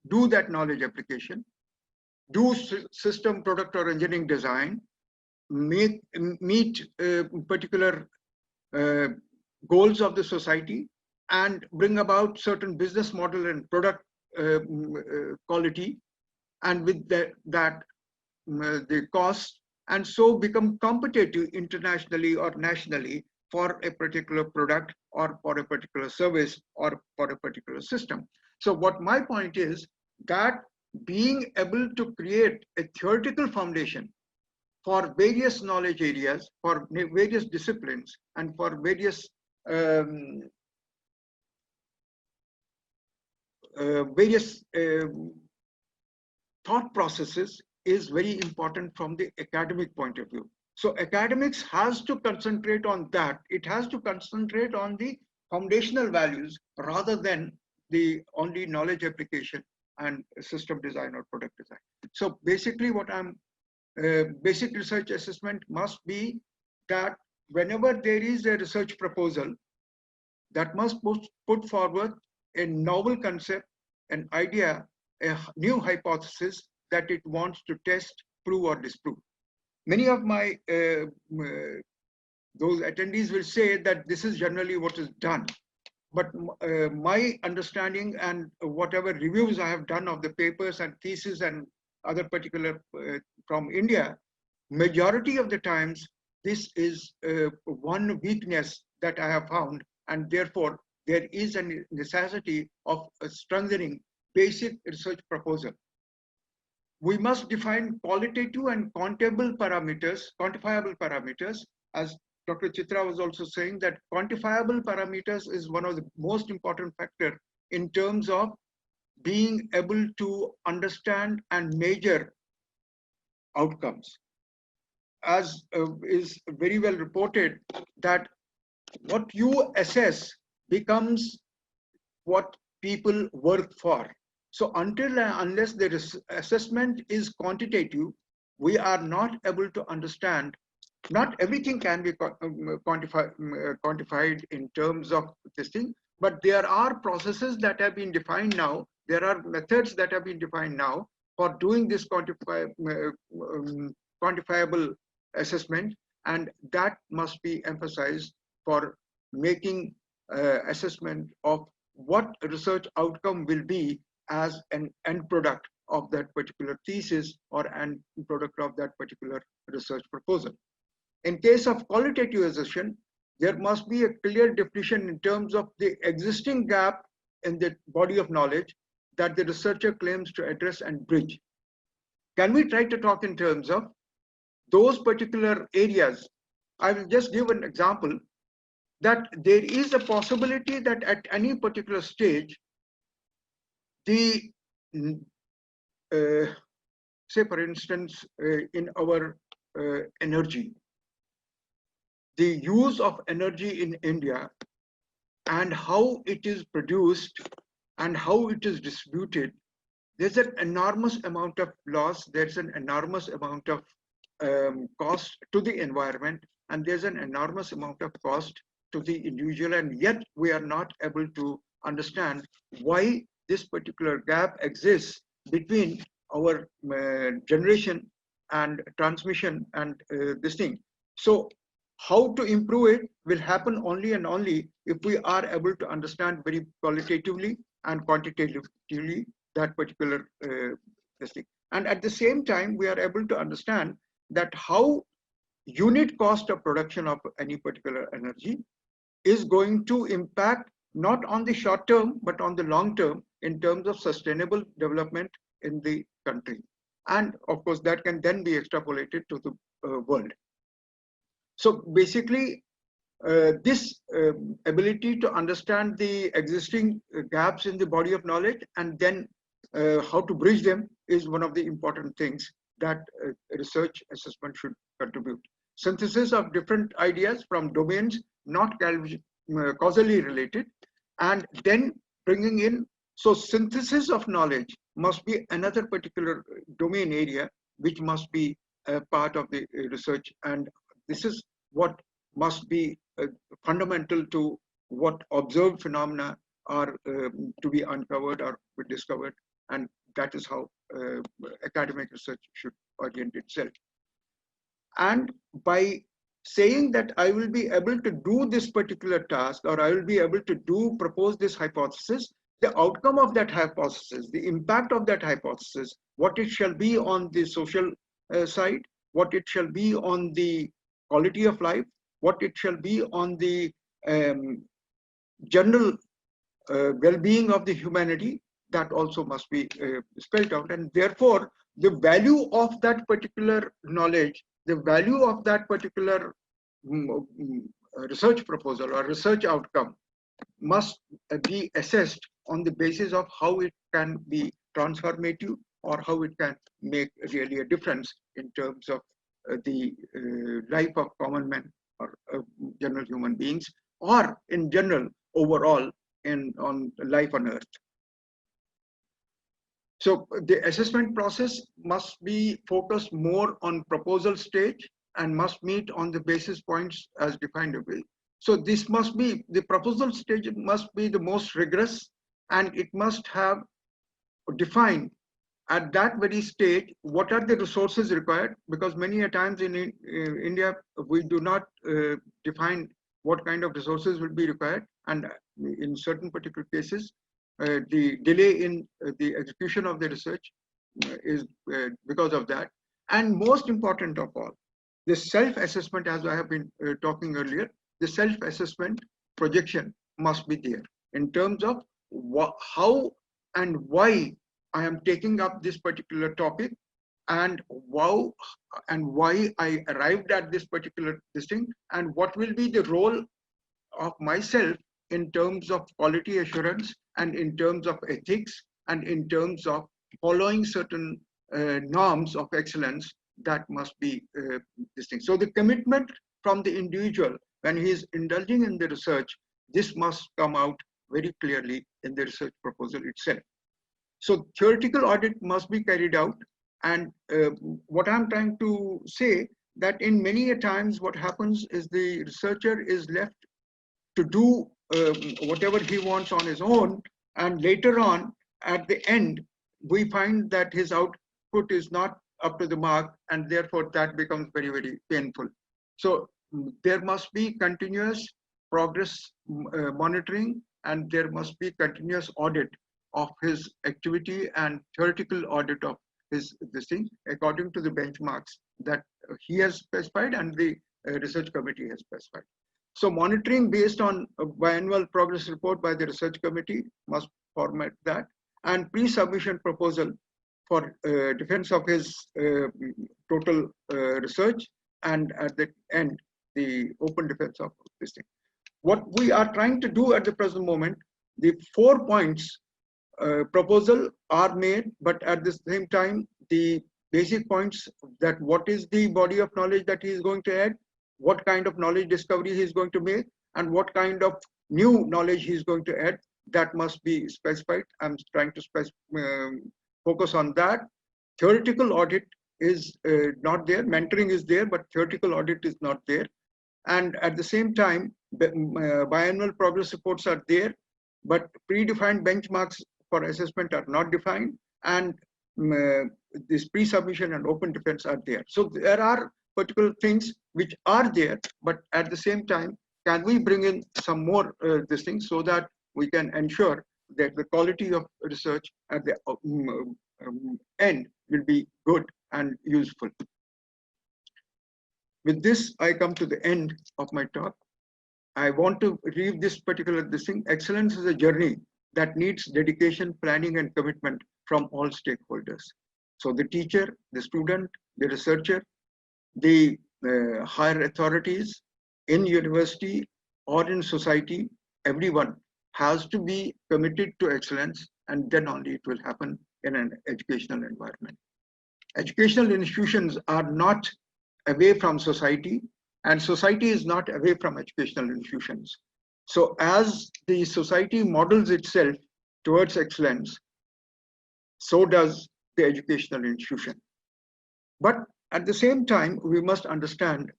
do that knowledge application, do system, product, or engineering design, meet particular goals of the society, and bring about certain business model and product quality, and with the cost, and so become competitive internationally or nationally for a particular product or for a particular service or for a particular system. So what my point is that being able to create a theoretical foundation for various knowledge areas, for various disciplines, and for various thought processes is very important from the academic point of view. So academics has to concentrate on that. It has to concentrate on the foundational values rather than the only knowledge application and system design or product design. So basically what basic research assessment must be that whenever there is a research proposal, that must put forward a novel concept, an idea, a new hypothesis that it wants to test, prove, or disprove. Many of my those attendees will say that this is generally what is done. But my understanding and whatever reviews I have done of the papers and theses and other particular from India, majority of the times, this is one weakness that I have found, and therefore there is a necessity of strengthening basic research proposal. We must define qualitative and quantifiable parameters, as Dr. Chitra was also saying, that quantifiable parameters is one of the most important factor in terms of being able to understand and measure outcomes. As is very well reported, that what you assess becomes what people work for. So until and unless the assessment is quantitative, we are not able to understand. Not everything can be quantified in terms of this thing, but there are processes that have been defined now. There are methods that have been defined now for doing this quantifiable assessment, and that must be emphasized for making assessment of what research outcome will be as an end product of that particular thesis or end product of that particular research proposal. In case of qualitative assertion, there must be a clear definition in terms of the existing gap in the body of knowledge that the researcher claims to address and bridge. Can we try to talk in terms of those particular areas? I will just give an example that there is a possibility that at any particular stage, the say for instance in our energy, the use of energy in India and how it is produced and how it is distributed, there's an enormous amount of loss, there's an enormous amount of cost to the environment, and there's an enormous amount of cost to the individual, and yet we are not able to understand why this particular gap exists between our generation and transmission and this thing. So how to improve it will happen only and only if we are able to understand very qualitatively and quantitatively that particular this thing. And at the same time, we are able to understand that how unit cost of production of any particular energy is going to impact not on the short term, but on the long term in terms of sustainable development in the country. And of course, that can then be extrapolated to the world. So basically, this ability to understand the existing gaps in the body of knowledge and then how to bridge them is one of the important things that research assessment should contribute. Synthesis of different ideas from domains not causally related, and then bringing in, so synthesis of knowledge must be another particular domain area which must be a part of the research, and this is what must be fundamental to what observed phenomena are to be uncovered or discovered, and that is how academic research should orient itself. And by saying that I will be able to do this particular task, or I will be able to propose this hypothesis, the outcome of that hypothesis, the impact of that hypothesis, what it shall be on the social side, what it shall be on the quality of life, what it shall be on the general well-being of the humanity, that also must be spelled out. And therefore, the value of that particular knowledge, the value of that particular research proposal or research outcome must be assessed on the basis of how it can be transformative or how it can make really a difference in terms of the life of common men or general human beings, or in general overall on life on earth. So the assessment process must be focused more on proposal stage and must meet on the basis points as defined away. So this must be, the proposal stage must be the most rigorous, and it must have defined at that very stage, what are the resources required? Because many a times in India, we do not define what kind of resources will be required. And in certain particular cases, the delay in the execution of the research is because of that. And most important of all, the self-assessment, as I have been talking earlier, the self-assessment projection must be there in terms of how and why I am taking up this particular topic, and how and why I arrived at this particular thing, and what will be the role of myself in terms of quality assurance, and in terms of ethics, and in terms of following certain norms of excellence that must be this thing. So the commitment from the individual when he is indulging in the research, this must come out very clearly in the research proposal itself. So theoretical audit must be carried out. And what I'm trying to say, that in many a times what happens is the researcher is left to do whatever he wants on his own, and later on at the end we find that his output is not up to the mark, and therefore that becomes very, very painful. So there must be continuous progress monitoring, and there must be continuous audit of his activity and theoretical audit of his this thing according to the benchmarks that he has specified and the research committee has specified. So monitoring based on a biannual progress report by the research committee must format that, and pre-submission proposal for defense of his total research, and at the end, the open defense of this thing. What we are trying to do at the present moment, the 4 points proposal are made, but at the same time, the basic points that what is the body of knowledge that he is going to add, what kind of knowledge discovery he is going to make, and what kind of new knowledge he is going to add, that must be specified. I'm trying to focus on that. Theoretical audit is not there. Mentoring is there, but theoretical audit is not there. And at the same time, biannual progress reports are there, but predefined benchmarks for assessment are not defined, and this pre-submission and open defense are there. So there are particular things which are there, but at the same time, can we bring in some more these things so that we can ensure that the quality of research at the end will be good and useful. With this, I come to the end of my talk. I want to leave this particular thing. Excellence is a journey that needs dedication, planning, and commitment from all stakeholders. So the teacher, the student, the researcher, the higher authorities in university or in society, everyone has to be committed to excellence, and then only it will happen in an educational environment. Educational institutions are not away from society, and society is not away from educational institutions. So as the society models itself towards excellence, so does the educational institution. But at the same time, we must understand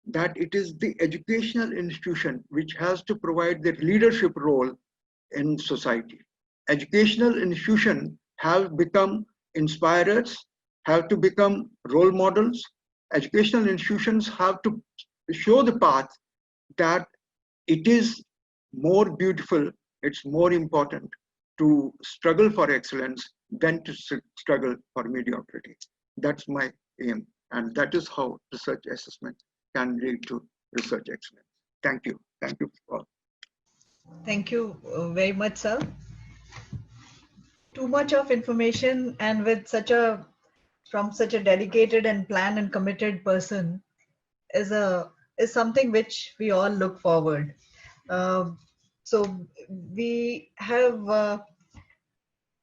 that it is the educational institution which has to provide the leadership role in society. Educational institutions have become inspirers, have to become role models. Educational institutions have to show the path that it is more beautiful, it's more important to struggle for excellence than to struggle for mediocrity. That's my aim, and that is how research assessment can lead to research excellence. Thank you. Thank you all. Thank you very much, sir. Too much of information, and with from such a dedicated and planned and committed person is something which we all look forward. So we have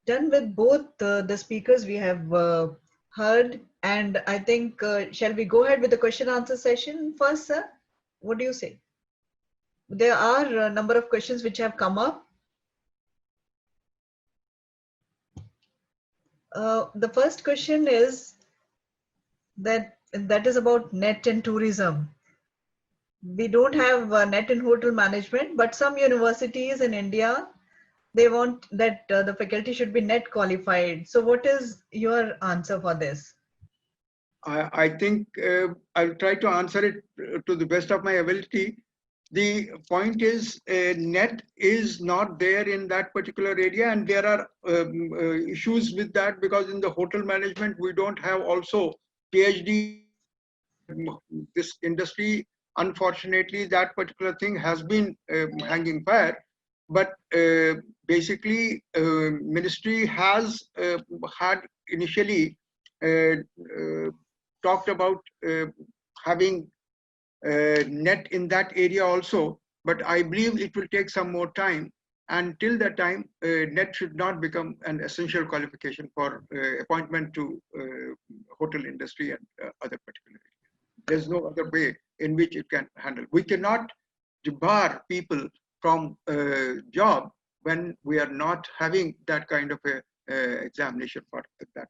done with both the speakers we have heard, and I think shall we go ahead with the question answer session first, sir? What do you say? There are a number of questions which have come up. The first question is that is about net and tourism. We don't have net in hotel management, but some universities in India they want that the faculty should be net qualified. So what is your answer for this? I think I'll try to answer it to the best of my ability. The point is, net is not there in that particular area, and there are issues with that, because in the hotel management we don't have also PhD. This industry, unfortunately, that particular thing has been hanging fire. But basically, ministry has had initially talked about having net in that area also, but I believe it will take some more time. And till that time, net should not become an essential qualification for appointment to hotel industry and other particular areas. There's no other way in which it can handle. We cannot debar people from job when we are not having that kind of a examination for that.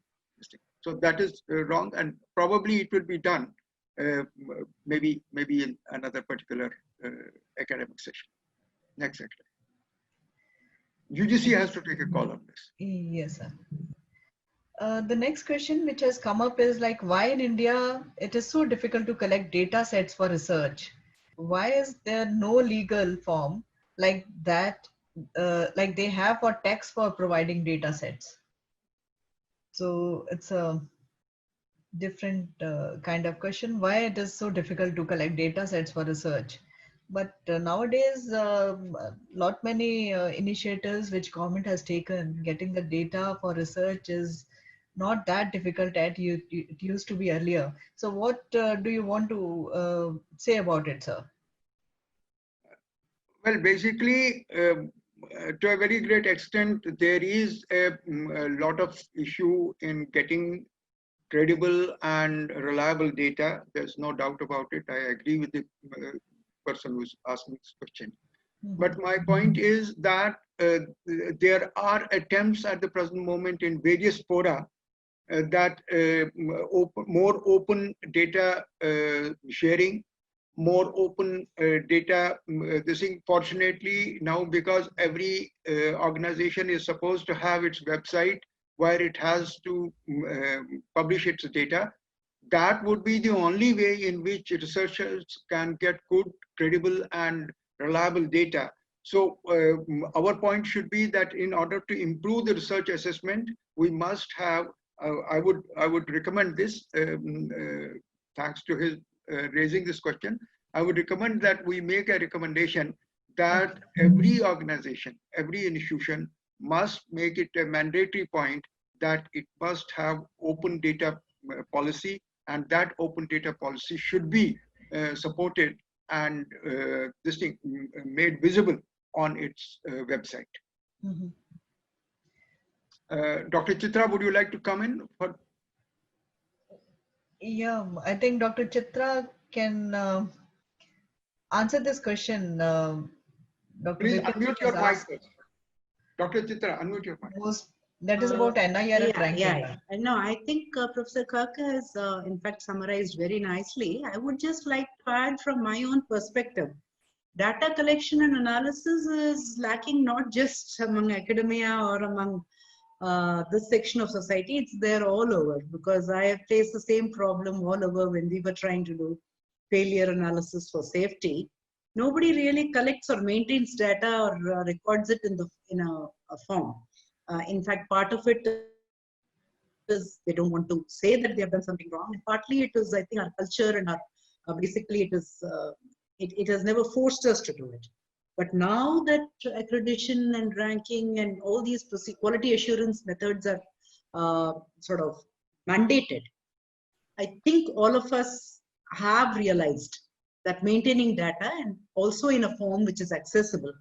So that is wrong, and probably it will be done maybe in another particular academic session. Next section. UGC has to take a call on this. Yes, sir. The next question which has come up is like, why in India it is so difficult to collect data sets for research? Why is there no legal form like that, like they have for tax for providing data sets? So it's a different kind of question, why it is so difficult to collect data sets for research. But nowadays, lot many initiatives which government has taken, getting the data for research is not that difficult as it used to be earlier. So what do you want to say about it, sir? Well, basically, to a very great extent, there is a lot of issue in getting credible and reliable data. There's no doubt about it. I agree with the person who's asking this question. But my point is that there are attempts at the present moment in various fora that more open data sharing, more open data. This thing, fortunately, now, because every organization is supposed to have its website where it has to publish its data, that would be the only way in which researchers can get good, credible, and reliable data. So our point should be that in order to improve the research assessment, we must have, I would recommend this, thanks to his raising this question, I would recommend that we make a recommendation that every organization, every institution must make it a mandatory point that it must have open data policy, and that open data policy should be supported and this thing made visible on its website. Dr. Chitra, would you like to come in? Yeah, I think Dr. Chitra can answer this question. Please unmute your mic. Dr. Chitra, unmute your mic. That is about NIRF ranking. Yeah. No, I think Professor Karka has in fact summarized very nicely. I would just like to add from my own perspective. Data collection and analysis is lacking not just among academia or among this section of society, it's there all over, because I have faced the same problem all over when we were trying to do failure analysis for safety. Nobody really collects or maintains data or records it in a form. In fact, part of it is they don't want to say that they have done something wrong. And partly it is, I think, our culture and our basically it is it has never forced us to do it. But now that accreditation and ranking and all these quality assurance methods are sort of mandated, I think all of us have realized that maintaining data, and also in a form which is accessible,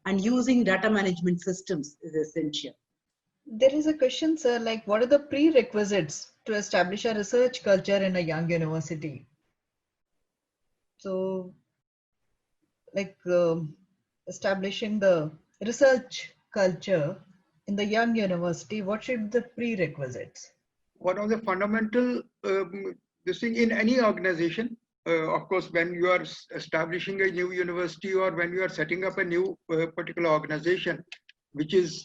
and using data management systems is essential. There is a question, sir, like what are the prerequisites to establish a research culture in a young university? So, like establishing the research culture in the young university, what should be the prerequisites? One of the fundamental this thing in any organization, of course, when you are establishing a new university or when you are setting up a new particular organization, which is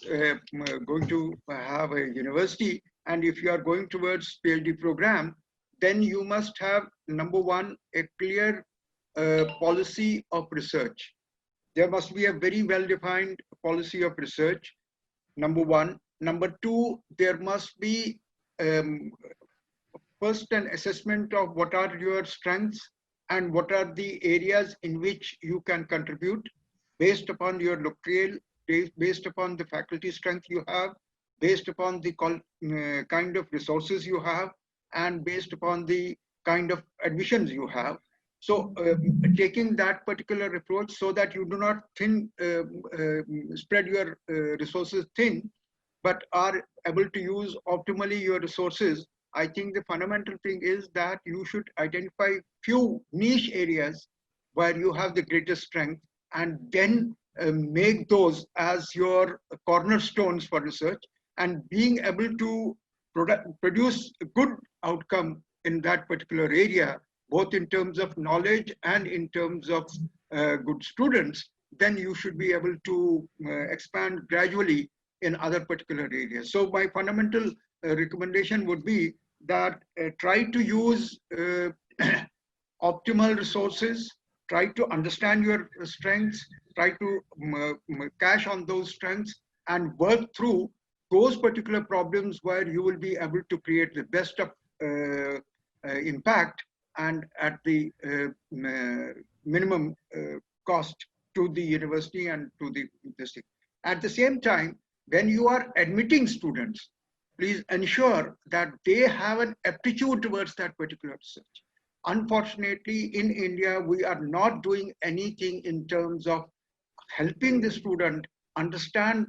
going to have a university, and if you are going towards PhD program, then you must have, number one, a clear policy of research. There must be a very well-defined policy of research, number one. Number two, there must be first an assessment of what are your strengths and what are the areas in which you can contribute based upon your local, based upon the faculty strength you have, based upon the kind of resources you have, and based upon the kind of admissions you have. So taking that particular approach so that you do not spread your resources thin, but are able to use optimally your resources. I think the fundamental thing is that you should identify few niche areas where you have the greatest strength, and then make those as your cornerstones for research, and being able to produce a good outcome in that particular area, both in terms of knowledge and in terms of good students, then you should be able to expand gradually in other particular areas. So my fundamental recommendation would be that try to use optimal resources, try to understand your strengths, try to cash on those strengths, and work through those particular problems where you will be able to create the best of impact and at the minimum cost to the university and to the district. At the same time, when you are admitting students, please ensure that they have an aptitude towards that particular research. Unfortunately, in India, we are not doing anything in terms of helping the student understand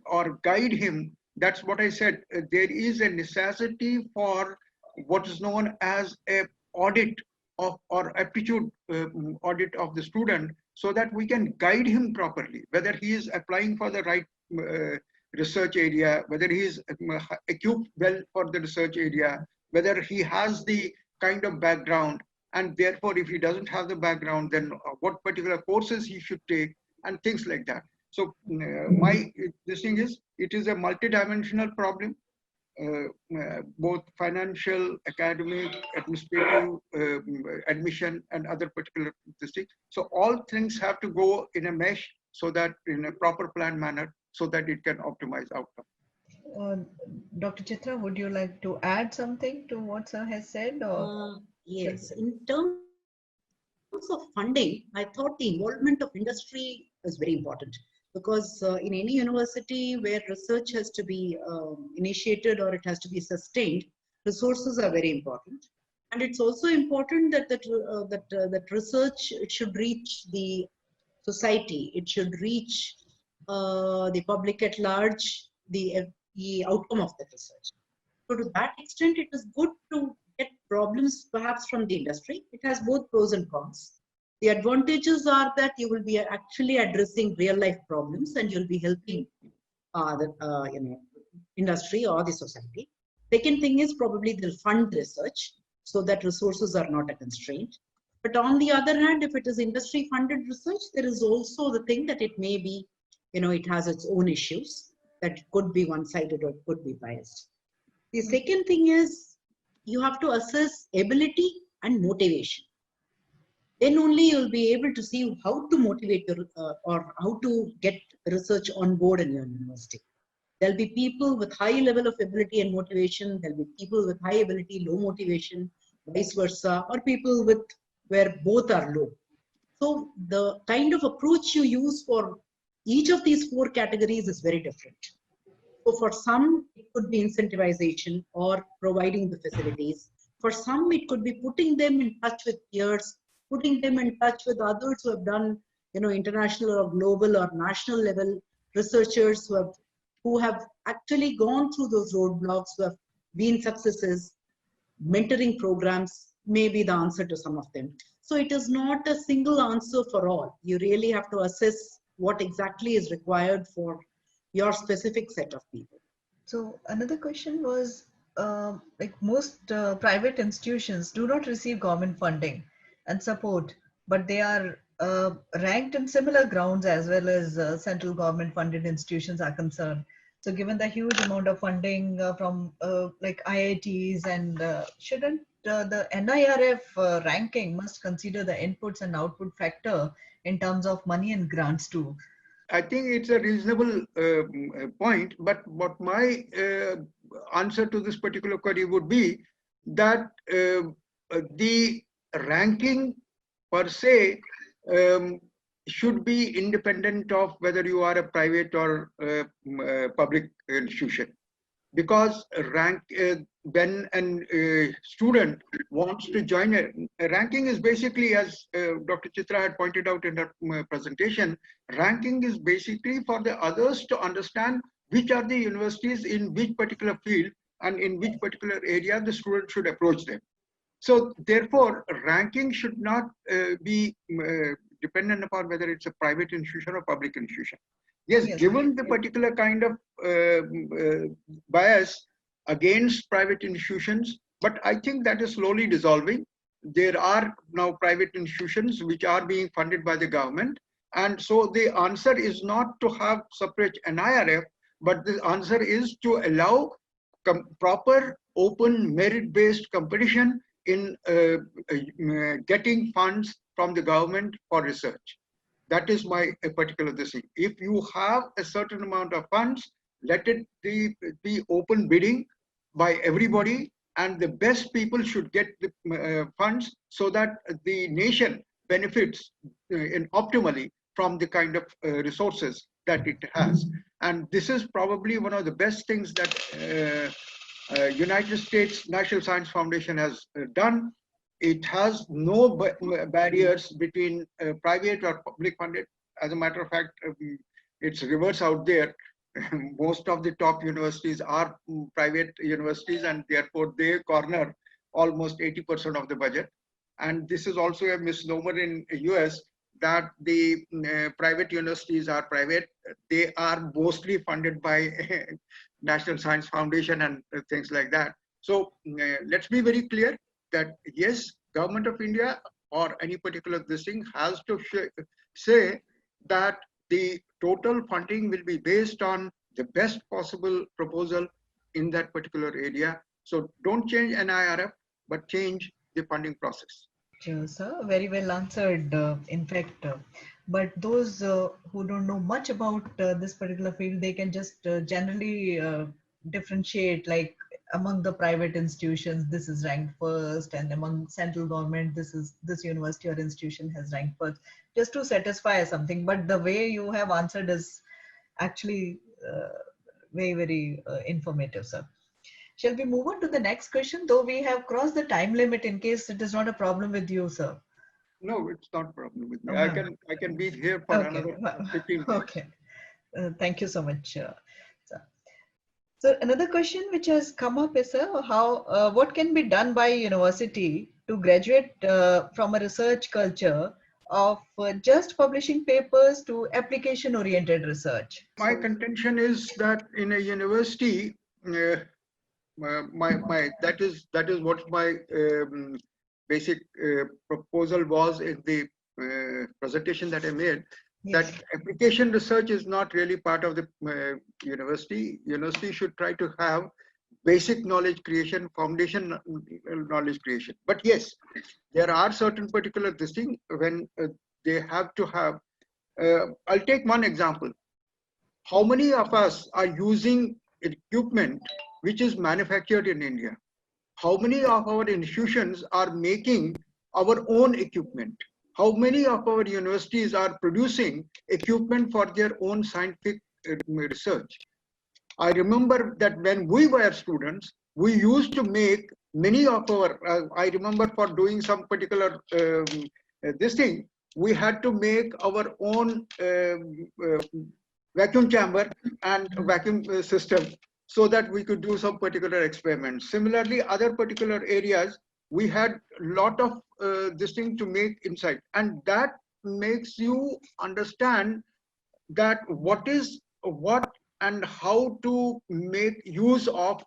or guide him. That's what I said. There is a necessity for what is known as a audit of or aptitude audit of the student, so that we can guide him properly, whether he is applying for the right research area, whether he is equipped well for the research area, whether he has the kind of background, and therefore if he doesn't have the background, then what particular courses he should take, and things like that. So this thing is, it is a multidimensional problem, both financial, academic, administrative, admission, and other particular things. So all things have to go in a mesh, so that in a proper planned manner, so that it can optimize outcome. Dr. Chitra, would you like to add something to what sir has said? Or yes, in terms of funding, I thought the involvement of industry is very important, because in any university where research has to be initiated or it has to be sustained, resources are very important. And it's also important that that research, it should reach the society, it should reach the public at large, the outcome of the research. So to that extent, it is good to get problems perhaps from the industry. It has both pros and cons. The advantages are that you will be actually addressing real life problems, and you'll be helping the industry or the society. Second thing is, probably they'll fund research so that resources are not a constraint. But on the other hand, if it is industry funded research, there is also the thing that it may be, it has its own issues, that it could be one-sided or it could be biased. The second thing is, you have to assess ability and motivation. Then only you'll be able to see how to motivate your, or how to get research on board in your university. There'll be people with high level of ability and motivation. There'll be people with high ability, low motivation, vice versa, or people with where both are low. So the kind of approach you use for each of these four categories is very different. So for some, it could be incentivization or providing the facilities. For some, it could be putting them in touch with peers, putting them in touch with others who have done, international or global or national level researchers who have actually gone through those roadblocks, who have been successes. Mentoring programs may be the answer to some of them. So it is not a single answer for all. You really have to assess what exactly is required for your specific set of people. So another question was, like most private institutions do not receive government funding and support, but they are ranked in similar grounds as well as central government funded institutions are concerned. So given the huge amount of funding from like IITs, and shouldn't the NIRF ranking must consider the inputs and output factor in terms of money and grants too? I think it's a reasonable point, but what my answer to this particular query would be that the ranking per se should be independent of whether you are a private or public institution, because when a student wants to join a ranking is basically, as Dr. Chitra had pointed out in her presentation, ranking is basically for the others to understand which are the universities in which particular field and in which particular area the student should approach them. So therefore, ranking should not be dependent upon whether it's a private institution or public institution. Yes, given the particular kind of bias against private institutions, but I think that is slowly dissolving. There are now private institutions which are being funded by the government. And so the answer is not to have separate NIRF, but the answer is to allow proper, open, merit-based competition in getting funds from the government for research. That is my particular thing. If you have a certain amount of funds, let it be open bidding by everybody, and the best people should get the funds so that the nation benefits optimally from the kind of resources that it has. And this is probably one of the best things that United States National Science Foundation has done. It has no barriers between private or public funded. As a matter of fact, it's reverse out there. Most of the top universities are private universities, and therefore they corner almost 80% of the budget. And this is also a misnomer in the US that the private universities are private. They are mostly funded by National Science Foundation and things like that. So let's be very clear that yes, Government of India or any particular this thing has to say that the total funding will be based on the best possible proposal in that particular area. So don't change NIRF, but change the funding process. Sure, sir. Very well answered, in fact. But those who don't know much about this particular field, they can just generally differentiate, like among the private institutions, this is ranked first, and among central government, this university or institution has ranked first, just to satisfy something. But the way you have answered is actually very, very informative, sir. Shall we move on to the next question, though we have crossed the time limit, in case it is not a problem with you, sir? No, it's not a problem with me. Oh, I can be here for another 15 minutes. Okay. Thank you so much, sir. So another question which has come up is, how what can be done by university to graduate from a research culture of just publishing papers to application-oriented research? My contention is that in a university, that is what my basic proposal was in the presentation that I made. Yes. That application research is not really part of the university. University should try to have basic knowledge creation, foundation knowledge creation. But yes, there are certain particular things when they have to have. I'll take one example. How many of us are using equipment which is manufactured in India? How many of our institutions are making our own equipment? How many of our universities are producing equipment for their own scientific research? I remember that when we were students, we used to make many of our, I remember for doing some particular this thing, we had to make our own vacuum chamber and vacuum system so that we could do some particular experiments. Similarly, other particular areas, we had a lot of this thing to make inside. And that makes you understand that what and how to make use of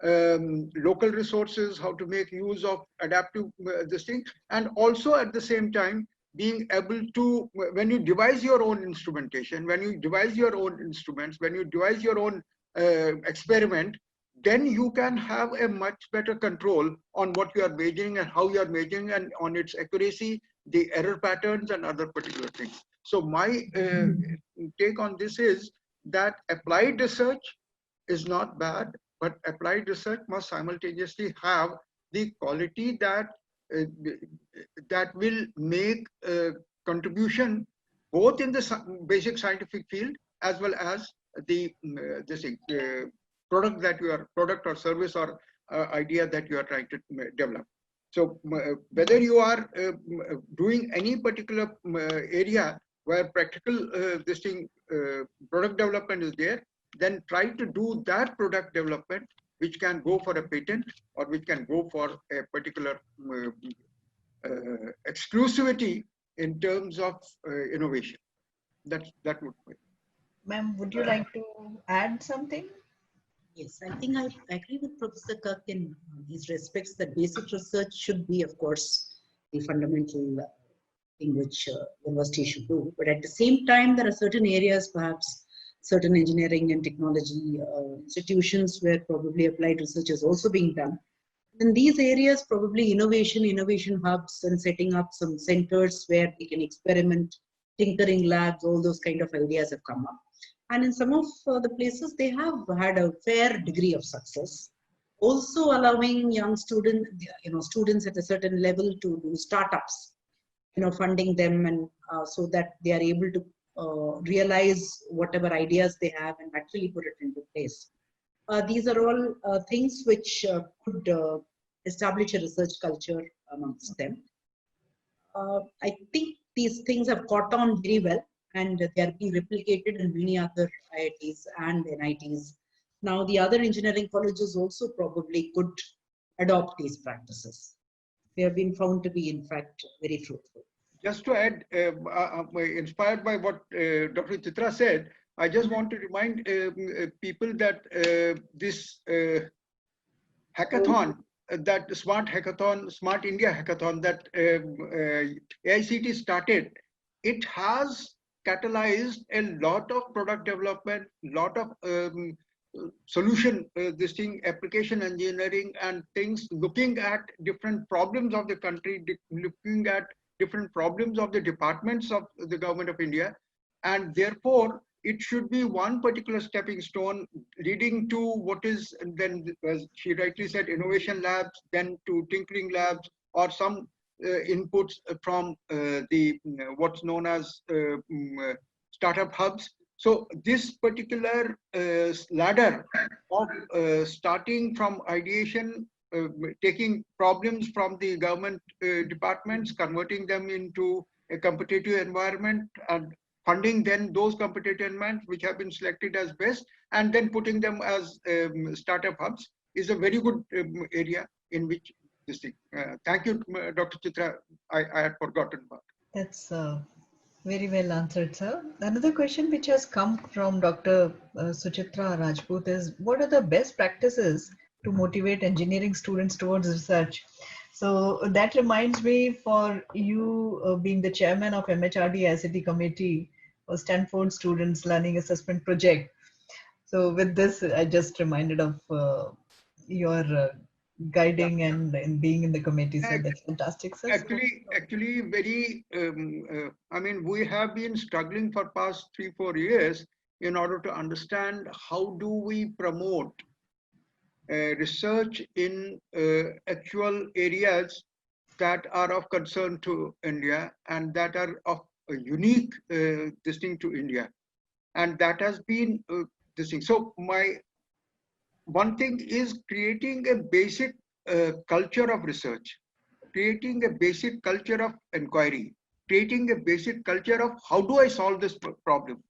local resources, how to make use of adaptive this thing. And also at the same time, being able to, when you devise your own instrumentation, when you devise your own instruments, when you devise your own experiment, then you can have a much better control on what you are measuring and how you are measuring, and on its accuracy, the error patterns and other particular things. So my take on this is that applied research is not bad, but applied research must simultaneously have the quality that that will make a contribution both in the basic scientific field as well as the product or service or idea that you are trying to develop. So whether you are doing any particular area where practical product development is there, then try to do that product development which can go for a patent or which can go for a particular exclusivity in terms of innovation. That would be. Ma'am, would you like to add something? Yes, I think I agree with Professor Kirk in these respects that basic research should be, of course, the fundamental thing which university should do. But at the same time, there are certain areas, perhaps certain engineering and technology institutions where probably applied research is also being done. In these areas, probably innovation hubs and setting up some centers where we can experiment, tinkering labs, all those kind of ideas have come up. And in some of the places, they have had a fair degree of success. Also allowing young students, students at a certain level to do startups, funding them, and so that they are able to realize whatever ideas they have and actually put it into place. These are all things which could establish a research culture amongst them. I think these things have caught on very well, and they are being replicated in many other IITs and NITs. Now, the other engineering colleges also probably could adopt these practices. They have been found to be, in fact, very fruitful. Just to add, inspired by what Dr. Chitra said, I just want to remind people that this hackathon, that Smart India hackathon that AICT started, it has catalyzed a lot of product development, lot of application engineering and things, looking at different problems of the country, looking at different problems of the departments of the government of India. And therefore, it should be one particular stepping stone leading to what is then, as she rightly said, innovation labs, then to tinkering labs, or some inputs from the what's known as startup hubs. So this particular ladder of starting from ideation, taking problems from the government departments, converting them into a competitive environment, and funding then those competitive environments which have been selected as best, and then putting them as startup hubs, is a very good area in which this thing. Thank you, Dr. Chitra. I had forgotten about. That's very well answered, sir. Another question which has come from Dr. Suchitra Rajput is, what are the best practices to motivate engineering students towards research? So that reminds me, for you being the chairman of MHRD ICT committee for Stanford Students Learning Assessment Project. So with this, I just reminded of your guiding and being in the committee. So that's fantastic, sir. Actually, very. I mean, we have been struggling for past 3-4 years in order to understand how do we promote research in actual areas that are of concern to India and that are of a unique thing to India, and that has been this thing. So my one thing is creating a basic culture of research, creating a basic culture of inquiry, creating a basic culture of how do I solve this problem,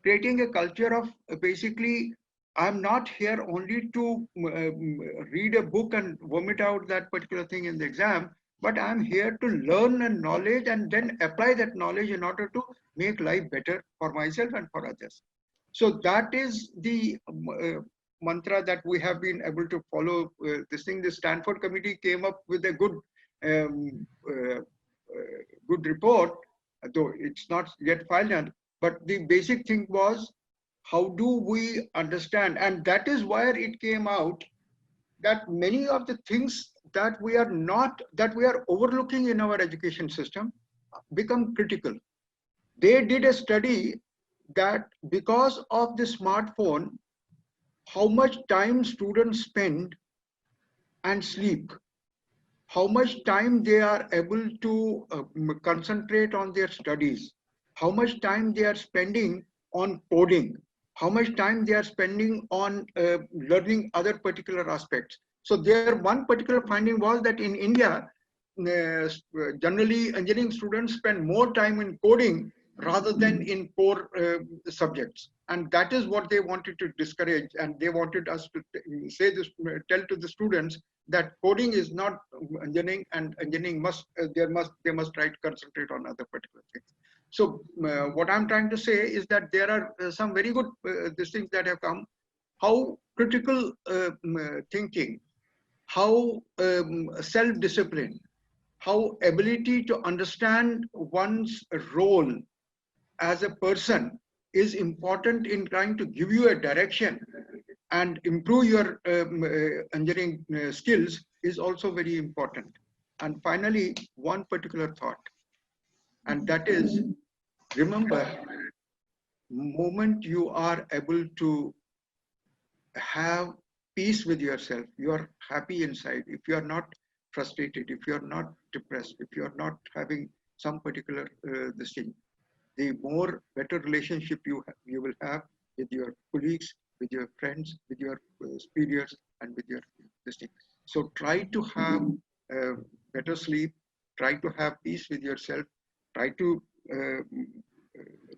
creating a culture of basically, I'm not here only to read a book and vomit out that particular thing in the exam, but I'm here to learn and knowledge and then apply that knowledge in order to make life better for myself and for others. So that is the mantra that we have been able to follow. This thing, the Stanford committee came up with a good good report though it's not yet final. But the basic thing was, how do we understand? And that is where it came out that many of the things that we are overlooking in our education system become critical. They did a study that because of the smartphone, how much time students spend and sleep, how much time they are able to concentrate on their studies, how much time they are spending on coding, how much time they are spending on learning other particular aspects. So their one particular finding was that in India, generally engineering students spend more time in coding rather than in core subjects. And that is what they wanted to discourage. And they wanted us to say this, tell to the students that coding is not engineering, and engineering they must try to concentrate on other particular things. So what I'm trying to say is that there are some very good these things that have come. How critical thinking, how self-discipline, how ability to understand one's role as a person is important in trying to give you a direction and improve your engineering skills is also very important. And finally, one particular thought, and that is, remember, moment you are able to have peace with yourself, you are happy inside, if you are not frustrated, if you are not depressed, if you are not having some particular this thing, the more better relationship you will have with your colleagues, with your friends, with your superiors, and with your this thing. So try to have better sleep, try to have peace with yourself, try to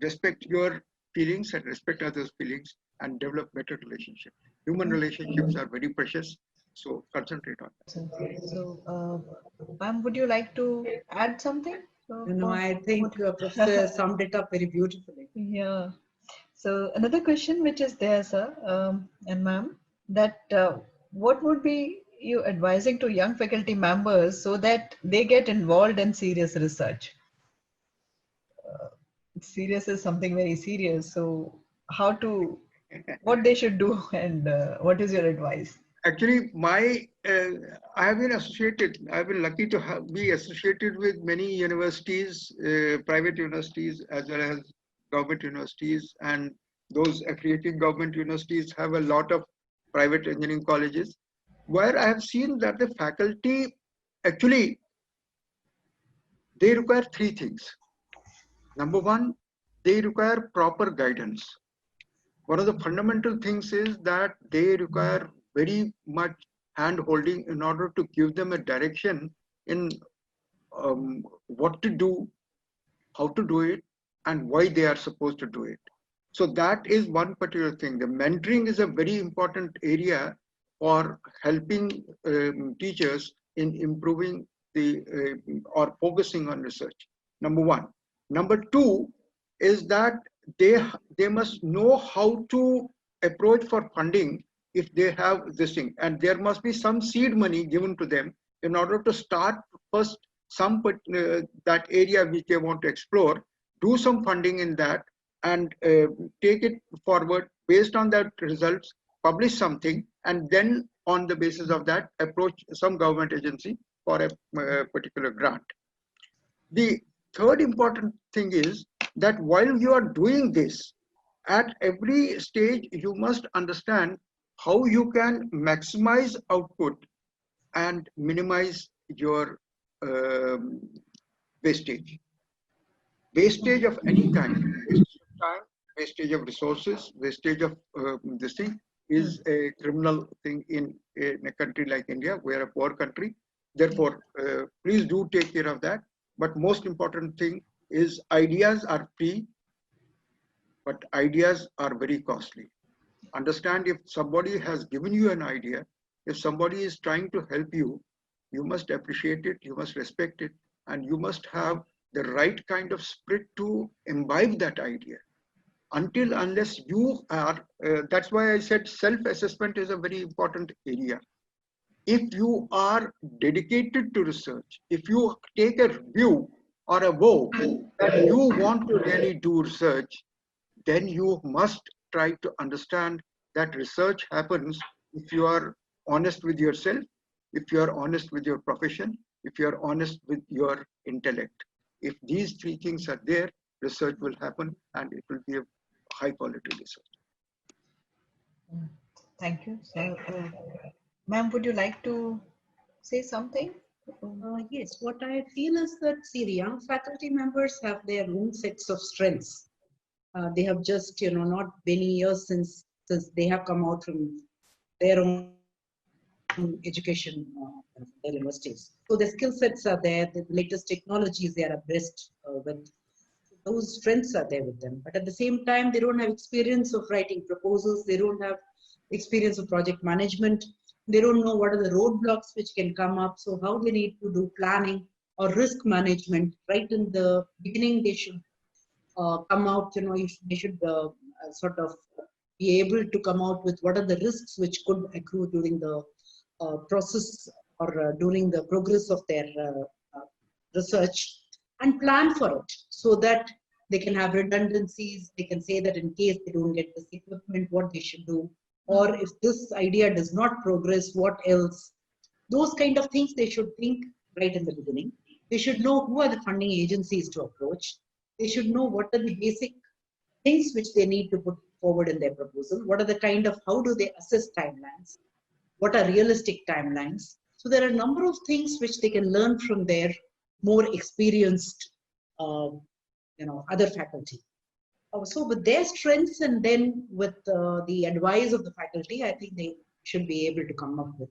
respect your feelings and respect others' feelings, and develop better relationships. Human relationships are very precious, so concentrate on that. So, ma'am, would you like to add something? No, I think Professor summed it up very beautifully. Yeah. So another question which is there, sir, and ma'am, that what would be you advising to young faculty members so that they get involved in serious research? Serious is something very serious. So what they should do, and what is your advice? Actually, I have been associated, I've been lucky to be associated with many universities, private universities, as well as government universities, and those affiliating government universities have a lot of private engineering colleges, where I have seen that the faculty, actually, they require three things. Number one, they require proper guidance. One of the fundamental things is that they require very much hand holding in order to give them a direction in what to do, how to do it, and why they are supposed to do it. So that is one particular thing. The mentoring is a very important area for helping teachers in improving or focusing on research. Number one. Number two is that they must know how to approach for funding if they have this thing, and there must be some seed money given to them in order to start first that area which they want to explore, do some funding in that, and take it forward based on that results, publish something, and then on the basis of that approach some government agency for a particular grant. The third important thing is that while you are doing this, at every stage you must understand how you can maximize output and minimize your wastage. Wastage of any kind, wastage of time, wastage of resources, wastage of this thing is a criminal thing in a country like India. We are a poor country. Therefore, please do take care of that. But most important thing is ideas are free, but ideas are very costly. Understand, if somebody has given you an idea, if somebody is trying to help you, you must appreciate it, you must respect it, and you must have the right kind of spirit to imbibe that idea. Unless you are, that's why I said self-assessment is a very important area. If you are dedicated to research, if you take a view or a vow that you want to really do research, then you must try to understand that research happens if you are honest with yourself, if you are honest with your profession, if you are honest with your intellect. If these three things are there, research will happen and it will be a high quality research. Thank you. So, ma'am, would you like to say something? Yes, what I feel is that, see, the young faculty members have their own sets of strengths. They have just, not many years since they have come out from their own education, their universities. So the skill sets are there, the latest technologies they are abreast with. Those strengths are there with them. But at the same time, they don't have experience of writing proposals. They don't have experience of project management. They don't know what are the roadblocks which can come up. So how they need to do planning or risk management. Right in the beginning, they should come out, they should sort of be able to come out with what are the risks which could accrue during the process or during the progress of their research, and plan for it so that they can have redundancies. They can say that in case they don't get this equipment, what they should do, or if this idea does not progress, what else. Those kind of things they should think right in the beginning. They should know who are the funding agencies to approach. They should know what are the basic things which they need to put forward in their proposal. What are the kind of, how do they assess timelines? What are realistic timelines? So there are a number of things which they can learn from their more experienced, other faculty. So with their strengths and then with the advice of the faculty, I think they should be able to come up with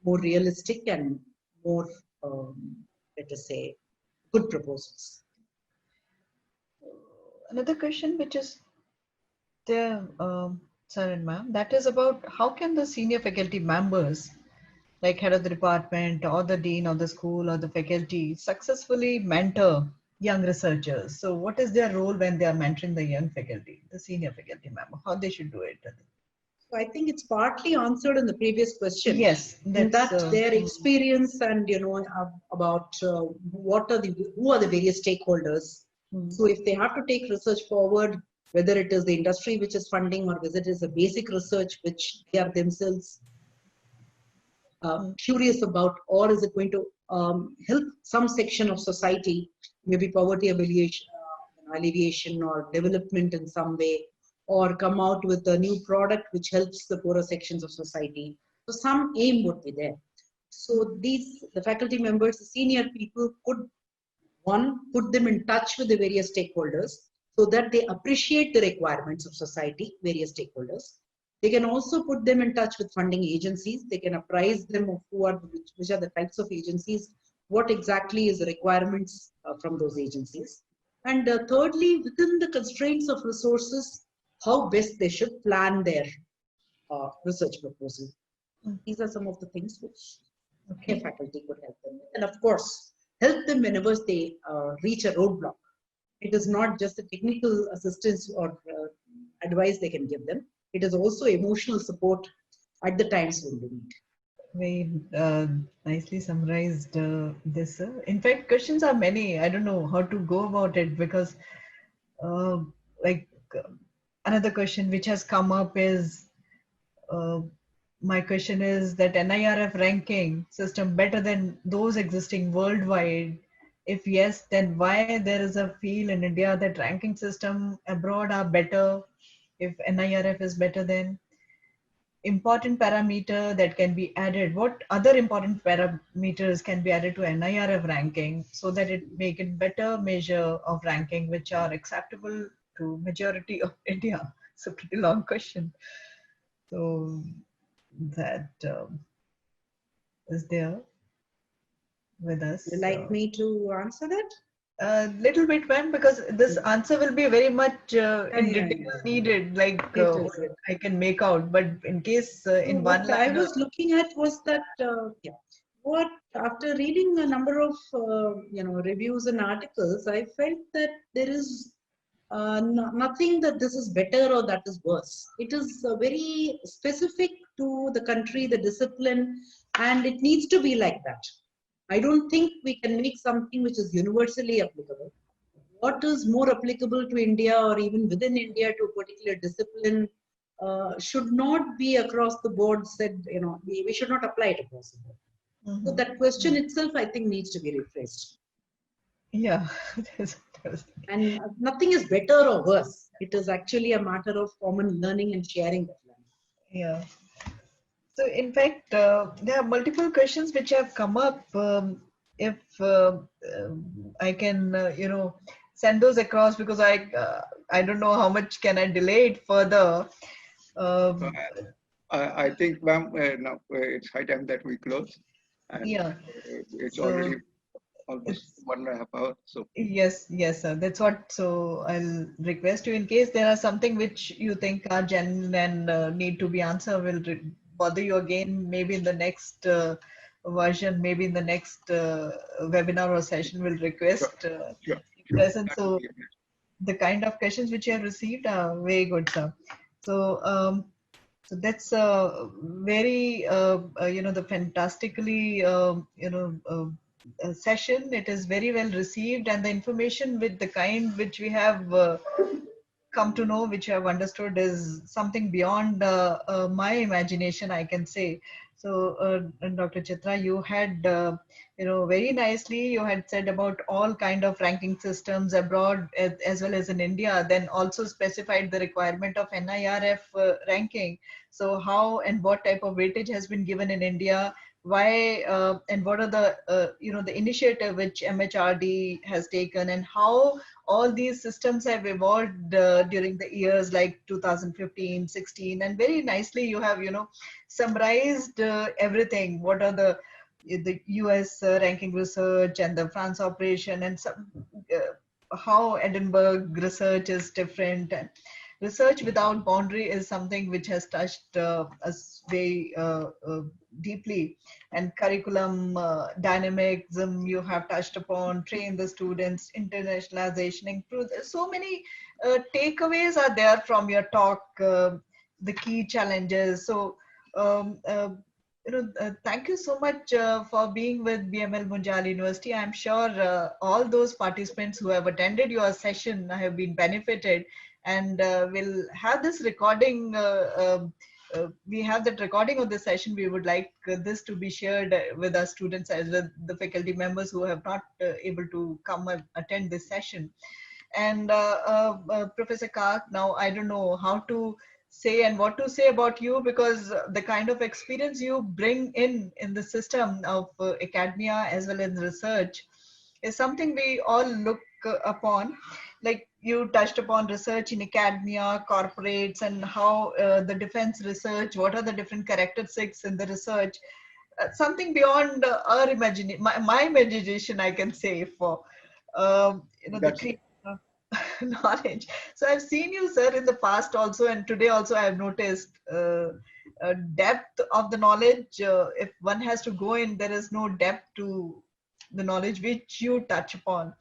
more realistic and more, let us say, good proposals. Another question which is there, sir and ma'am, that is about how can the senior faculty members, like head of the department or the dean of the school or the faculty, successfully mentor young researchers? So what is their role when they are mentoring the young faculty, the senior faculty member, how they should do it? So I think it's partly answered in the previous question. Yes, that's their experience and about who are the various stakeholders. So if they have to take research forward, whether it is the industry which is funding or whether it is a basic research which they are themselves curious about, or is it going to help some section of society, maybe poverty alleviation or development in some way, or come out with a new product which helps the poorer sections of society. So some aim would be there. So the faculty members, the senior people could, one, put them in touch with the various stakeholders so that they appreciate the requirements of society, various stakeholders. They can also put them in touch with funding agencies. They can apprise them of which are the types of agencies, what exactly is the requirements from those agencies. And thirdly, within the constraints of resources, how best they should plan their research proposal. These are some of the things which a faculty could help them with. And of course, help them whenever they reach a roadblock. It is not just a technical assistance or advice they can give them. It is also emotional support at the times when they need. Very nicely summarized this. In fact, questions are many. I don't know how to go about it because another question which has come up is, my question is that NIRF ranking system better than those existing worldwide? If yes, then why there is a feel in India that ranking system abroad are better if NIRF is better than? Important parameter that can be added, what other important parameters can be added to NIRF ranking so that it make it better measure of ranking which are acceptable to majority of India? It's a pretty long question. So that is there with us. Would you like me to answer that? A little bit, ma'am, because this answer will be very much in detail needed, like I can make out, but in case in one line. I was looking at was that, what after reading a number of, reviews and articles, I felt that there is nothing that this is better or that is worse. It is very specific to the country, the discipline, and it needs to be like that. I don't think we can make something which is universally applicable. What is more applicable to India or even within India to a particular discipline should not be across the board said, we should not apply it across the board. So that question itself, I think, needs to be rephrased. Yeah. And nothing is better or worse. It is actually a matter of common learning and sharing that learning. Yeah. So in fact, there are multiple questions which have come up. If I can, send those across, because I don't know how much can I delay it further. So Um, I think, ma'am, now it's high time that we close. And yeah. it's So already almost it's 1.5 hours. So yes, sir. That's what. So I'll request you, in case there are something which you think are genuine and need to be answered, will bother you again. Maybe in the next version, maybe in the next webinar or session, we'll sure, request sure, you sure. present. That will So be amazing. the kind of questions which you have received are very good, sir. So so that's very the fantastically session. It is very well received, and the information with the kind which we have come to know, which I have understood, is something beyond my imagination, I can say. So, and Dr. Chitra, you had, very nicely, you had said about all kind of ranking systems abroad as well as in India, then also specified the requirement of NIRF ranking. So how and what type of weightage has been given in India, why and what are the the initiative which MHRD has taken, and how all these systems have evolved during the years like 2015, 16, and very nicely you have summarized everything. What are the US ranking research and the France operation, and some how Edinburgh research is different. And research without boundary is something which has touched us very deeply. And curriculum dynamism you have touched upon, train the students, internationalization, improve. So many takeaways are there from your talk, the key challenges. So thank you so much for being with BML Munjal University. I'm sure all those participants who have attended your session have been benefited, and we'll have this recording. We have that recording of the session. We would like this to be shared with our students as well, the faculty members who have not able to come and attend this session. And Professor Kark, now I don't know how to say and what to say about you, because the kind of experience you bring in the system of academia as well as research is something we all look upon. Like you touched upon research in academia, corporates, and how the defense research, what are the different characteristics in the research, something beyond our imagination, my imagination, I can say, for the That's creation of knowledge. So I've seen you, sir, in the past also, and today also I have noticed depth of the knowledge. If one has to go in, there is no depth to the knowledge which you touch upon.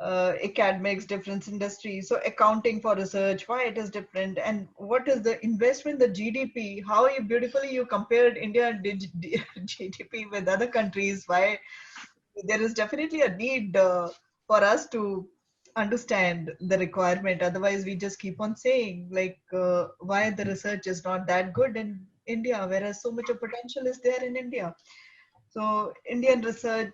Academics, different industries, so accounting for research, why it is different, and what is the investment, the GDP, how you beautifully you compared India GDP with other countries, why there is definitely a need for us to understand the requirement. Otherwise we just keep on saying like why the research is not that good in India, whereas so much of potential is there in India. So Indian research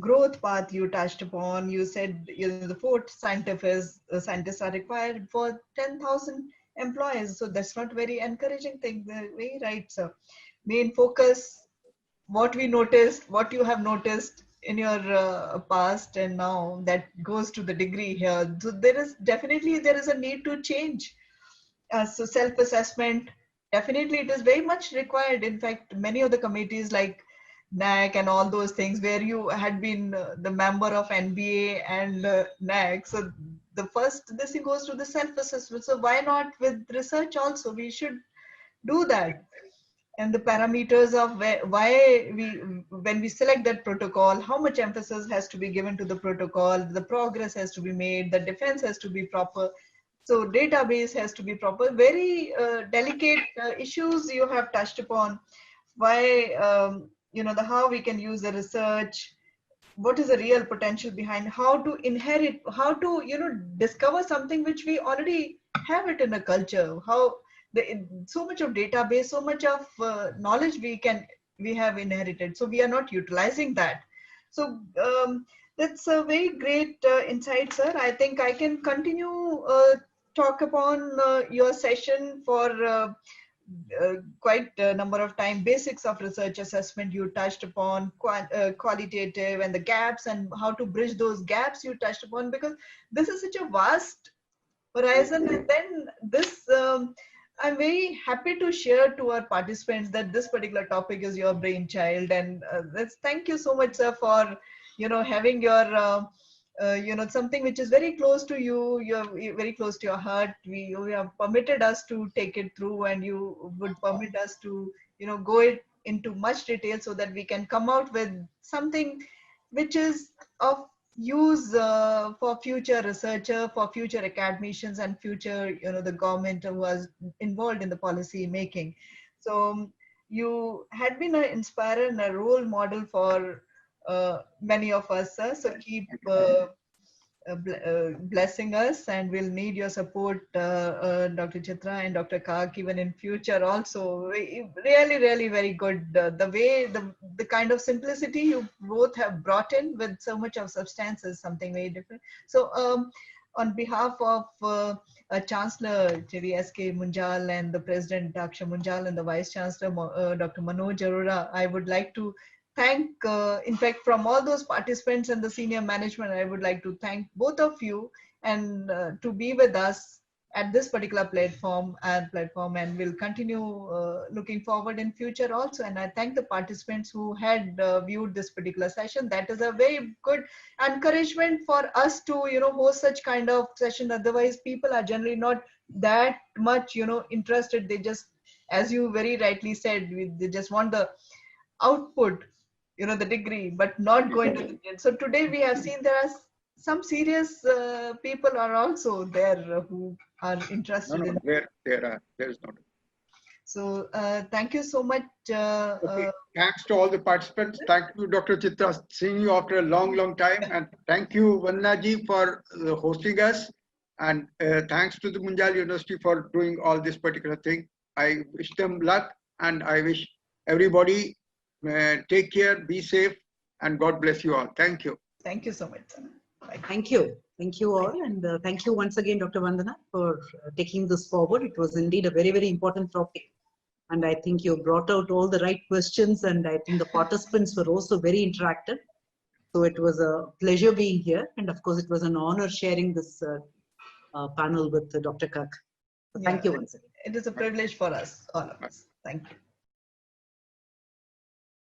growth path you touched upon. You said the fourth scientists are required for 10,000 employees. So that's not very encouraging thing. The way right, sir. Main focus, what we noticed, what you have noticed in your past and now, that goes to the degree here. So there is a need to change. So self-assessment, definitely it is very much required. In fact, many of the committees like NAC and all those things, where you had been the member of NBA and NAC, so the first this thing goes to the self-assessment. So why not with research also? We should do that. And the parameters of why we, when we select that protocol, how much emphasis has to be given to the protocol, the progress has to be made, the defense has to be proper, so database has to be proper. Very delicate issues you have touched upon. Why the how we can use the research, what is the real potential behind, how to inherit, how to, you know, discover something which we already have it in a culture, how so much of database, so much of knowledge we have inherited, so we are not utilizing that. So that's a very great insight, sir. I think I can continue talk upon your session for quite a number of time. Basics of research assessment you touched upon, qualitative, and the gaps and how to bridge those gaps you touched upon, because this is such a vast horizon. And then this I'm very happy to share to our participants that this particular topic is your brainchild, and that's, thank you so much, sir, for, you know, having your you know, something which is very close to you, you're very close to your heart. You have permitted us to take it through, and you would permit us to, you know, go it into much detail so that we can come out with something which is of use for future researcher, for future academicians, and future, you know, the government who was involved in the policy making. So you had been an inspirer and a role model for many of us, sir. So keep blessing us, and we'll need your support, Dr. Chitra and Dr. Kak, even in future also. Really, really very good. The way, the kind of simplicity you both have brought in with so much of substance is something very different. So on behalf of Chancellor JVSK Munjal and the President Dr. Munjal and the Vice Chancellor Dr. Manoj Arora, I would like to thank, in fact, from all those participants and the senior management, I would like to thank both of you, and to be with us at this particular platform, and we'll continue looking forward in future also. And I thank the participants who had viewed this particular session. That is a very good encouragement for us to, you know, host such kind of session. Otherwise, people are generally not that much, you know, interested. They just, as you very rightly said, they just want the output, you know, the degree, but not going to the detail. So today we have seen there are some serious people are also there who are interested in. There is not. So thank you so much. Okay. Thanks to all the participants. Thank you, Dr. Chitra, seeing you after a long time. And thank you, Vandana for hosting us. And thanks to the Munjal University for doing all this particular thing. I wish them luck, and I wish everybody take care, be safe, and God bless you all. Thank you. Thank you so much. Bye. Thank you. Thank you all. And thank you once again, Dr. Vandana, for taking this forward. It was indeed a very, very important topic. And I think you brought out all the right questions, and I think the participants were also very interactive. So it was a pleasure being here. And of course, it was an honor sharing this panel with Dr. Kak. So thank you once again. It is a privilege for us, all of us. Thank you.